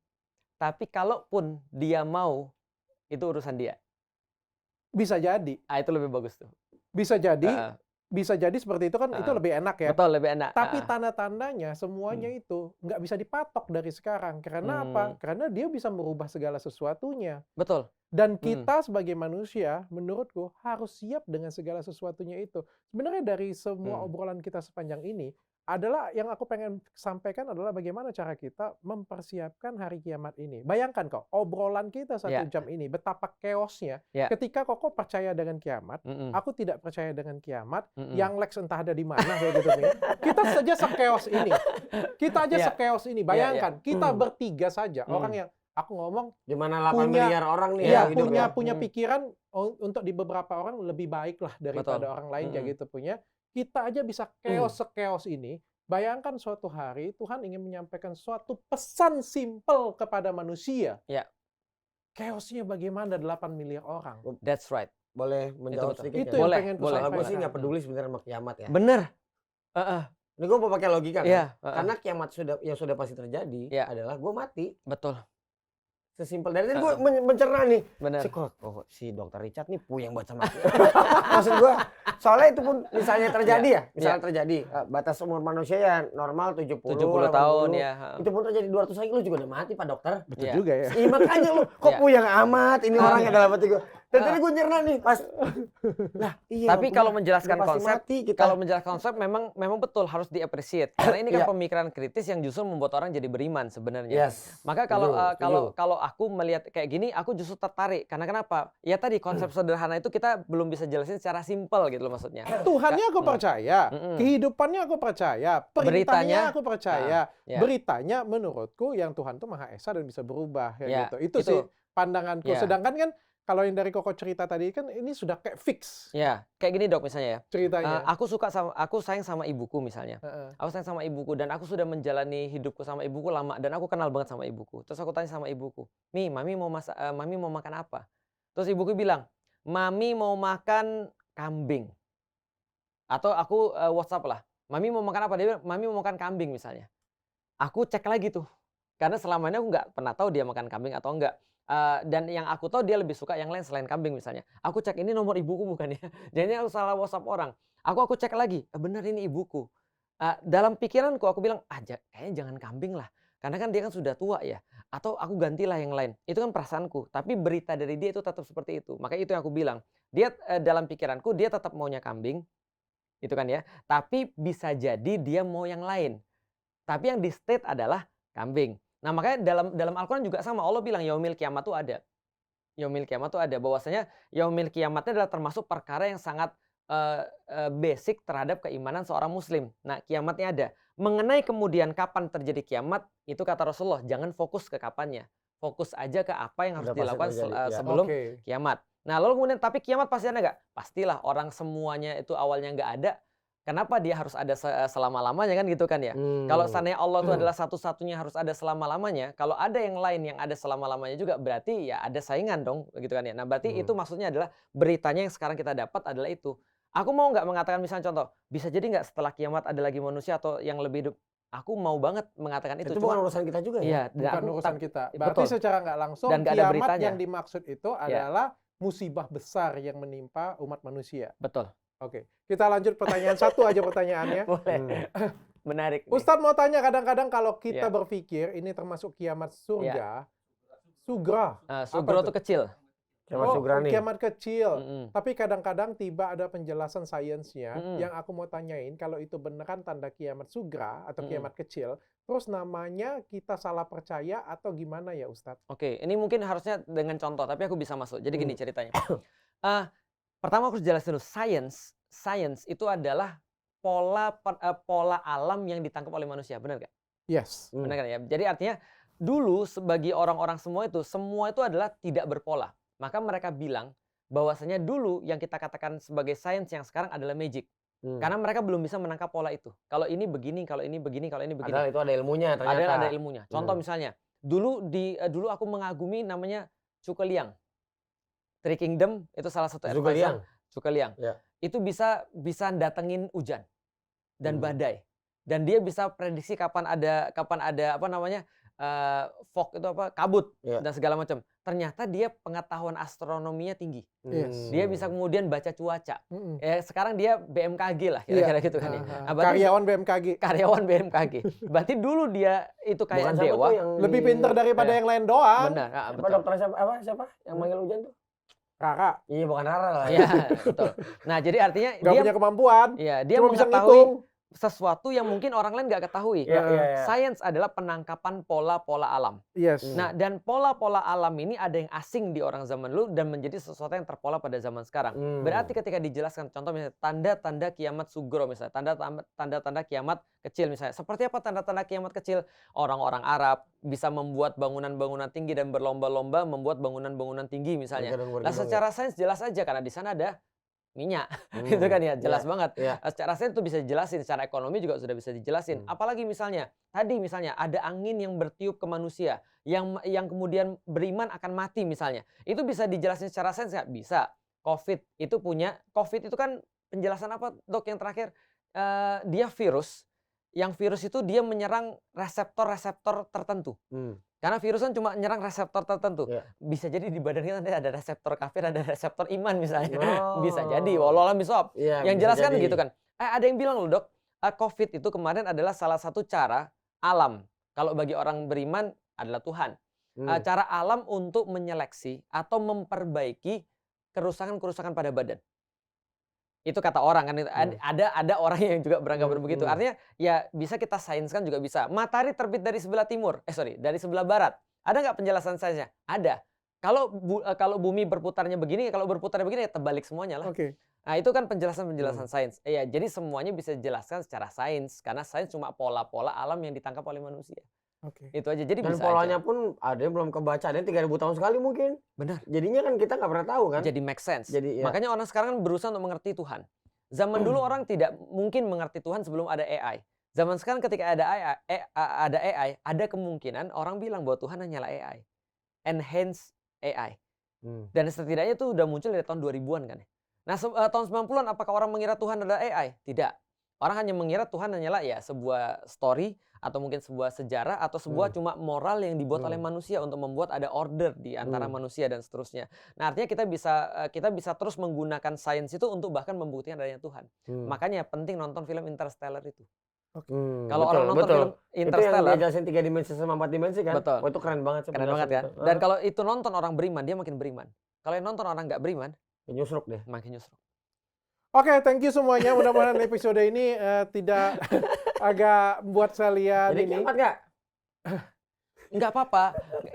Speaker 1: Tapi kalaupun dia mau, itu urusan dia.
Speaker 2: Bisa jadi.
Speaker 1: Itu lebih bagus tuh.
Speaker 2: Bisa jadi. Bisa jadi seperti itu kan itu lebih enak ya.
Speaker 1: Betul, lebih enak.
Speaker 2: Tapi tanda-tandanya semuanya itu nggak bisa dipatok dari sekarang. Karena apa? Karena dia bisa merubah segala sesuatunya.
Speaker 1: Betul.
Speaker 2: Dan kita sebagai manusia, menurutku harus siap dengan segala sesuatunya itu. Sebenarnya dari semua obrolan kita sepanjang ini, adalah yang aku pengen sampaikan adalah bagaimana cara kita mempersiapkan hari kiamat ini. Bayangkan kok, obrolan kita 1 jam ini, betapa chaosnya. Ketika Koko percaya dengan kiamat, aku tidak percaya dengan kiamat, yang Lex entah ada di mana, kayak gitu. Kita saja se-chaos ini. Kita aja se-chaos ini. Bayangkan, kita bertiga saja, orang yang aku ngomong
Speaker 3: gimana 8 miliar orang nih ya,
Speaker 2: punya pikiran untuk di beberapa orang lebih baik lah daripada orang lain kayak gitu punya. Kita aja bisa chaos ini. Bayangkan suatu hari Tuhan ingin menyampaikan suatu pesan simpel kepada manusia. Chaosnya bagaimana 8 miliar orang.
Speaker 1: That's right.
Speaker 3: Boleh menjawab sedikit?
Speaker 2: Itu yang pengen
Speaker 3: boleh. Gue sih nggak peduli sebenarnya sama kiamat ya.
Speaker 1: Bener.
Speaker 3: Ini gue mau pakai logika kan. Karena kiamat sudah pasti terjadi adalah gue mati.
Speaker 1: Betul.
Speaker 3: Sesimpel dari tadi gue mencerna nih.
Speaker 1: Benar.
Speaker 3: Si Dokter Richard nih puyeng banget sama maksud gue, soalnya itu pun misalnya terjadi terjadi batas umur manusia ya normal 70
Speaker 1: tahun ya.
Speaker 3: Itu pun terjadi 200 lagi lu juga udah mati Pak Dokter.
Speaker 2: Betul juga ya.
Speaker 3: Iya makanya lu kok puyeng amat ini orangnya dalam hati gue. Dan tadi gue nyerna nih pas. Lah iya.
Speaker 1: Tapi kalau menjelaskan konsep, memang betul harus di-appreciate. Karena ini kan pemikiran kritis yang justru membuat orang jadi beriman sebenarnya. Maka kalau aku melihat kayak gini, aku justru tertarik. Karena kenapa? Ya tadi konsep sederhana itu kita belum bisa jelasin secara simpel gitu loh maksudnya.
Speaker 2: Tuhannya aku percaya, kehidupannya aku percaya, perintahnya aku percaya. Beritanya menurutku yang Tuhan tuh Maha Esa dan bisa berubah kayak gitu. Itu sih pandanganku. Sedangkan kan kalau yang dari Koko cerita tadi kan ini sudah kayak fix.
Speaker 1: Ya, kayak gini Dok misalnya ya.
Speaker 2: Ceritanya.
Speaker 1: Aku sayang sama ibuku misalnya. Aku sayang sama ibuku dan aku sudah menjalani hidupku sama ibuku lama dan aku kenal banget sama ibuku. Terus aku tanya sama ibuku, "Mi, mami mau makan apa?" Terus ibuku bilang, "Mami mau makan kambing." Atau aku WhatsApp lah, "Mami mau makan apa?" Dia bilang, "Mami mau makan kambing" misalnya. Aku cek lagi tuh. Karena selama ini aku nggak pernah tahu dia makan kambing atau enggak. Dan yang aku tahu dia lebih suka yang lain selain kambing misalnya. Aku cek ini nomor ibuku bukan ya. Jadi aku salah WhatsApp orang. Aku cek lagi, benar ini ibuku. Dalam pikiranku aku bilang, kayaknya jangan kambing lah. Karena kan dia kan sudah tua ya. Atau aku gantilah yang lain. Itu kan perasaanku. Tapi berita dari dia itu tetap seperti itu. Makanya itu yang aku bilang. Dia dalam pikiranku dia tetap maunya kambing. Itu kan ya. Tapi bisa jadi dia mau yang lain. Tapi yang di state adalah kambing. Nah makanya dalam Al-Quran juga sama. Allah bilang yaumil kiamat itu ada. Yaumil kiamat itu ada. Bahwasanya yaumil kiamatnya adalah termasuk perkara yang sangat basic terhadap keimanan seorang muslim. Nah kiamatnya ada. Mengenai kemudian kapan terjadi kiamat, itu kata Rasulullah, jangan fokus ke kapannya. Fokus aja ke apa yang harus dilakukan sebelum kiamat. Nah lalu kemudian, tapi kiamat pasti ada nggak? Pastilah, orang semuanya itu awalnya nggak ada. Kenapa dia harus ada selama-lamanya kan gitu kan ya. Kalau seandainya Allah itu adalah satu-satunya harus ada selama-lamanya. Kalau ada yang lain yang ada selama-lamanya juga berarti ya ada saingan dong gitu kan ya. Nah berarti itu maksudnya adalah beritanya yang sekarang kita dapat adalah itu. Aku mau nggak mengatakan misalnya contoh. Bisa jadi nggak setelah kiamat ada lagi manusia atau yang lebih hidup. Aku mau banget mengatakan itu.
Speaker 3: Itu bukan urusan kita juga ya?
Speaker 2: Bukan urusan kita. Berarti secara nggak langsung dan kiamat yang dimaksud itu adalah musibah besar yang menimpa umat manusia.
Speaker 1: Betul.
Speaker 2: Oke, kita lanjut pertanyaan satu aja pertanyaannya.
Speaker 1: Boleh. Menarik.
Speaker 2: Ustadz mau tanya, kadang-kadang kalau kita berpikir ini termasuk kiamat surga, sugra.
Speaker 1: Sugro itu kecil.
Speaker 2: Kiamat kecil. Tapi kadang-kadang tiba ada penjelasan sainsnya yang aku mau tanyain, kalau itu beneran tanda kiamat sugra atau kiamat kecil, terus namanya kita salah percaya atau gimana ya Ustadz?
Speaker 1: Oke, ini mungkin harusnya dengan contoh, tapi aku bisa masuk. Jadi gini ceritanya. Pertama aku harus jelasin dulu, science itu adalah pola alam yang ditangkap oleh manusia, benar nggak?
Speaker 2: Yes.
Speaker 1: Benar kan ya? Jadi artinya dulu bagi orang-orang semua itu adalah tidak berpola. Maka mereka bilang bahwasanya dulu yang kita katakan sebagai sains yang sekarang adalah magic. Karena mereka belum bisa menangkap pola itu. Kalau ini begini, kalau ini begini, kalau ini begini.
Speaker 3: Padahal itu ada ilmunya ternyata.
Speaker 1: Ada ilmunya. Contoh misalnya, dulu aku mengagumi namanya Zhuge Liang. Three Kingdom itu salah satu advisor. Zhuge Liang. Ya. Itu bisa datengin hujan dan badai. Dan dia bisa prediksi kapan ada fog itu kabut dan segala macam. Ternyata dia pengetahuan astronominya tinggi. Dia bisa kemudian baca cuaca. Sekarang dia BMKG lah kira-kira gitu kan ya.
Speaker 2: Karyawan BMKG.
Speaker 1: Karyawan BMKG. Berarti dulu dia itu kayak dewa.
Speaker 2: Lebih pintar daripada yang lain doang.
Speaker 1: Benar.
Speaker 3: Dokter siapa yang manggil hujan tuh?
Speaker 2: Rara.
Speaker 3: Iya, bukan Rara lah.
Speaker 1: Iya, betul. Nah, jadi artinya
Speaker 2: dia punya kemampuan.
Speaker 1: Iya, dia mengetahui sesuatu yang mungkin orang lain nggak ketahui. Sains adalah penangkapan pola-pola alam.
Speaker 2: Yes.
Speaker 1: Nah, dan pola-pola alam ini ada yang asing di orang zaman dulu dan menjadi sesuatu yang terpola pada zaman sekarang. Berarti ketika dijelaskan, contoh misalnya tanda-tanda kiamat sugro misalnya, tanda-tanda kiamat kecil misalnya. Seperti apa tanda-tanda kiamat kecil? Orang-orang Arab bisa membuat bangunan-bangunan tinggi dan berlomba-lomba membuat bangunan-bangunan tinggi misalnya. Nah, secara sains jelas aja karena di sana ada minyak, itu kan ya jelas banget. Secara sains itu bisa dijelasin, secara ekonomi juga sudah bisa dijelasin. Apalagi misalnya tadi ada angin yang bertiup ke manusia, yang kemudian beriman akan mati misalnya, itu bisa dijelasin secara sains nggak? Bisa. COVID itu kan penjelasan apa dok yang terakhir? Dia virus, yang virus itu dia menyerang reseptor-reseptor tertentu. Karena virus kan cuma nyerang reseptor tertentu. Bisa jadi di badan kita nanti ada reseptor kafir, ada reseptor iman misalnya. Bisa jadi, walau alam bisawab. Yang jelas kan gitu kan. Ada yang bilang loh dok, COVID itu kemarin adalah salah satu cara alam. Kalau bagi orang beriman adalah Tuhan. Cara alam untuk menyeleksi atau memperbaiki kerusakan-kerusakan pada badan. Itu kata orang kan, ada orang yang juga beranggapan begitu. Artinya ya bisa kita sainskan juga bisa. Matahari terbit dari sebelah timur, dari sebelah barat. Ada nggak penjelasan sainsnya? Ada. Kalau bumi berputarnya begini, kalau berputarnya begini ya terbalik semuanya lah. Nah itu kan penjelasan sains. Jadi semuanya bisa dijelaskan secara sains karena sains cuma pola-pola alam yang ditangkap oleh manusia. Itu aja. Jadi
Speaker 3: dan
Speaker 1: bisa
Speaker 3: polanya
Speaker 1: aja.
Speaker 3: Pun ada yang belum kebaca, ada yang 3.000 tahun sekali mungkin.
Speaker 1: Benar.
Speaker 3: Jadinya kan kita nggak pernah tahu kan.
Speaker 1: Jadi make sense. Makanya orang sekarang kan berusaha untuk mengerti Tuhan. Zaman dulu orang tidak mungkin mengerti Tuhan sebelum ada AI. Zaman sekarang ketika ada AI, ada kemungkinan orang bilang bahwa Tuhan hanyalah AI. Enhance AI. Dan setidaknya itu udah muncul dari tahun 2000-an kan. Nah, tahun 90-an apakah orang mengira Tuhan adalah AI? Tidak. Orang hanya mengira Tuhan hanyalah ya sebuah story atau mungkin sebuah sejarah atau sebuah cuma moral yang dibuat oleh manusia untuk membuat ada order di antara manusia dan seterusnya. Nah, artinya kita bisa terus menggunakan sains itu untuk bahkan membuktikan adanya Tuhan. Makanya penting nonton film Interstellar itu. Kalau orang nonton film Interstellar,
Speaker 3: itu yang jelasin 3 dimensi sama 4 dimensi kan?
Speaker 1: Betul.
Speaker 3: Oh, itu keren banget.
Speaker 1: Keren banget kan? Dan kalau itu nonton orang beriman, dia makin beriman. Kalau yang nonton orang nggak beriman,
Speaker 3: nyusruk deh.
Speaker 1: makin nyusruk.
Speaker 2: Oke, thank you semuanya. Mudah-mudahan episode ini tidak agak buat saya lihat
Speaker 3: jadi
Speaker 2: ini.
Speaker 3: kiamat nggak?
Speaker 1: Nggak apa-apa.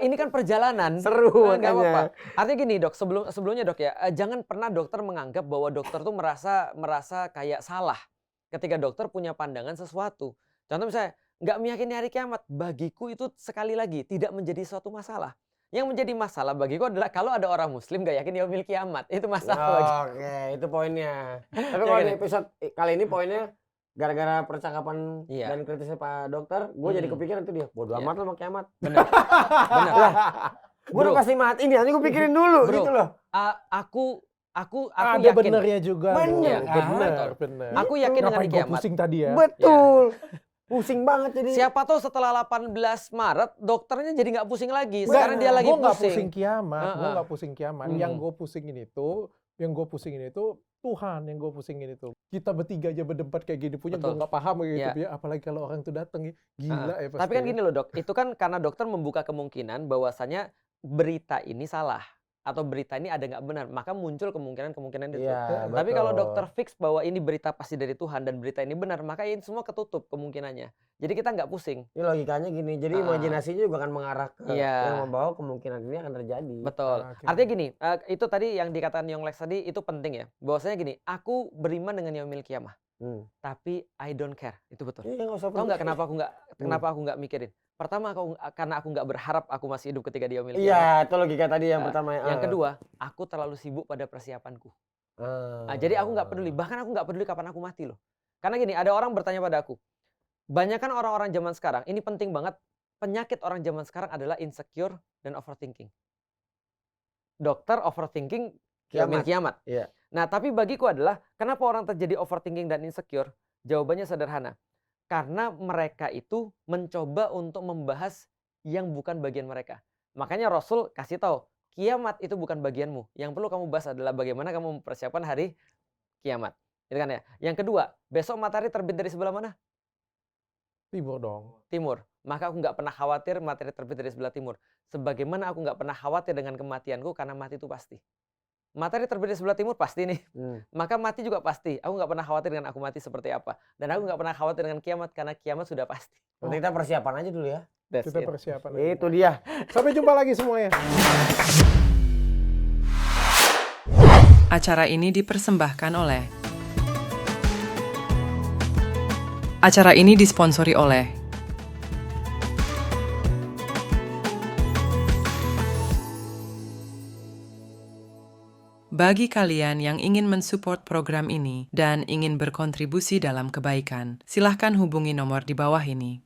Speaker 1: Ini kan perjalanan.
Speaker 3: Seru.
Speaker 1: Nggak apa-apa. Artinya gini dok, sebelumnya dok ya, jangan pernah dokter menganggap bahwa dokter tuh merasa kayak salah ketika dokter punya pandangan sesuatu. Contoh misalnya, nggak meyakini hari kiamat. Bagiku itu sekali lagi tidak menjadi suatu masalah. Yang menjadi masalah bagiku adalah kalau ada orang muslim gak yakin yaumil kiamat. Itu masalah bagi.
Speaker 3: Oke, itu poinnya. Tapi kalau di episode kali ini poinnya gara-gara percakapan dan kritisnya Pak Dokter, gue jadi kepikiran tuh dia, bodo amat lo sama kiamat.
Speaker 1: Benar.
Speaker 3: Gue udah kasih mati ini, nanti gue pikirin dulu gitu loh.
Speaker 1: Aku
Speaker 2: ada
Speaker 1: yakin.
Speaker 2: benernya juga.
Speaker 1: Benar.
Speaker 2: Aku yakin dengan kiamat. Pusing tadi ya.
Speaker 3: Betul. Pusing banget jadi.
Speaker 1: Siapa tahu setelah 18 Maret dokternya jadi nggak pusing lagi. Sekarang dia lagi pusing.
Speaker 2: Gue nggak pusing kiamat. Gue nggak pusing kiamat. Yang gue pusingin itu Tuhan yang gue pusingin itu. Kita bertiga aja berdebat kayak gini punya gue nggak paham gitu ya. Apalagi kalau orang itu datang gila ya.
Speaker 1: Tapi kan gini loh dok. Itu kan karena dokter membuka kemungkinan bahwasanya berita ini salah. atau berita ini ada nggak benar, maka muncul kemungkinan itu.
Speaker 3: Iya,
Speaker 1: Tapi kalau
Speaker 3: betul.
Speaker 1: dokter fix bahwa ini berita pasti dari Tuhan dan berita ini benar, maka ini semua ketutup kemungkinannya. Jadi kita nggak pusing.
Speaker 3: Ini logikanya gini, jadi imajinasinya juga akan mengarah ke yang membawa kemungkinan ini akan terjadi.
Speaker 1: Betul. Artinya gini, itu tadi yang dikatakan Young Lex tadi itu penting ya. Bahwasanya gini, aku beriman dengan yaumil qiyamah. Tapi I don't care. Itu betul. Tahu nggak kenapa aku nggak mikirin? Pertama, karena aku nggak berharap aku masih hidup ketika dia milik.
Speaker 3: Iya, itu logika tadi yang pertama.
Speaker 1: Yang kedua, aku terlalu sibuk pada persiapanku. Jadi aku nggak peduli. Bahkan aku nggak peduli kapan aku mati loh. Karena gini, ada orang bertanya pada aku, banyak kan orang-orang zaman sekarang, ini penting banget, penyakit orang zaman sekarang adalah insecure dan overthinking. Dokter overthinking, kiamat.
Speaker 3: Iya.
Speaker 1: Nah, tapi bagiku adalah, kenapa orang terjadi overthinking dan insecure? Jawabannya sederhana. Karena mereka itu mencoba untuk membahas yang bukan bagian mereka. Makanya Rasul kasih tahu, kiamat itu bukan bagianmu. Yang perlu kamu bahas adalah bagaimana kamu mempersiapkan hari kiamat. Itu kan ya. Yang kedua, besok matahari terbit dari sebelah mana?
Speaker 2: Timur dong.
Speaker 1: Timur. Maka aku nggak pernah khawatir matahari terbit dari sebelah timur. Sebagaimana aku nggak pernah khawatir dengan kematianku, karena mati itu pasti. Matahari terbit dari sebelah timur pasti nih. Maka mati juga pasti. Aku nggak pernah khawatir dengan aku mati seperti apa. Dan aku nggak pernah khawatir dengan kiamat, karena kiamat sudah pasti.
Speaker 3: Kita persiapan aja dulu ya.
Speaker 2: Kita persiapan.
Speaker 3: Itu dia.
Speaker 2: Sampai jumpa lagi semuanya.
Speaker 4: Acara ini dipersembahkan oleh Acara ini disponsori oleh Bagi kalian yang ingin mensupport program ini dan ingin berkontribusi dalam kebaikan, silahkan hubungi nomor di bawah ini.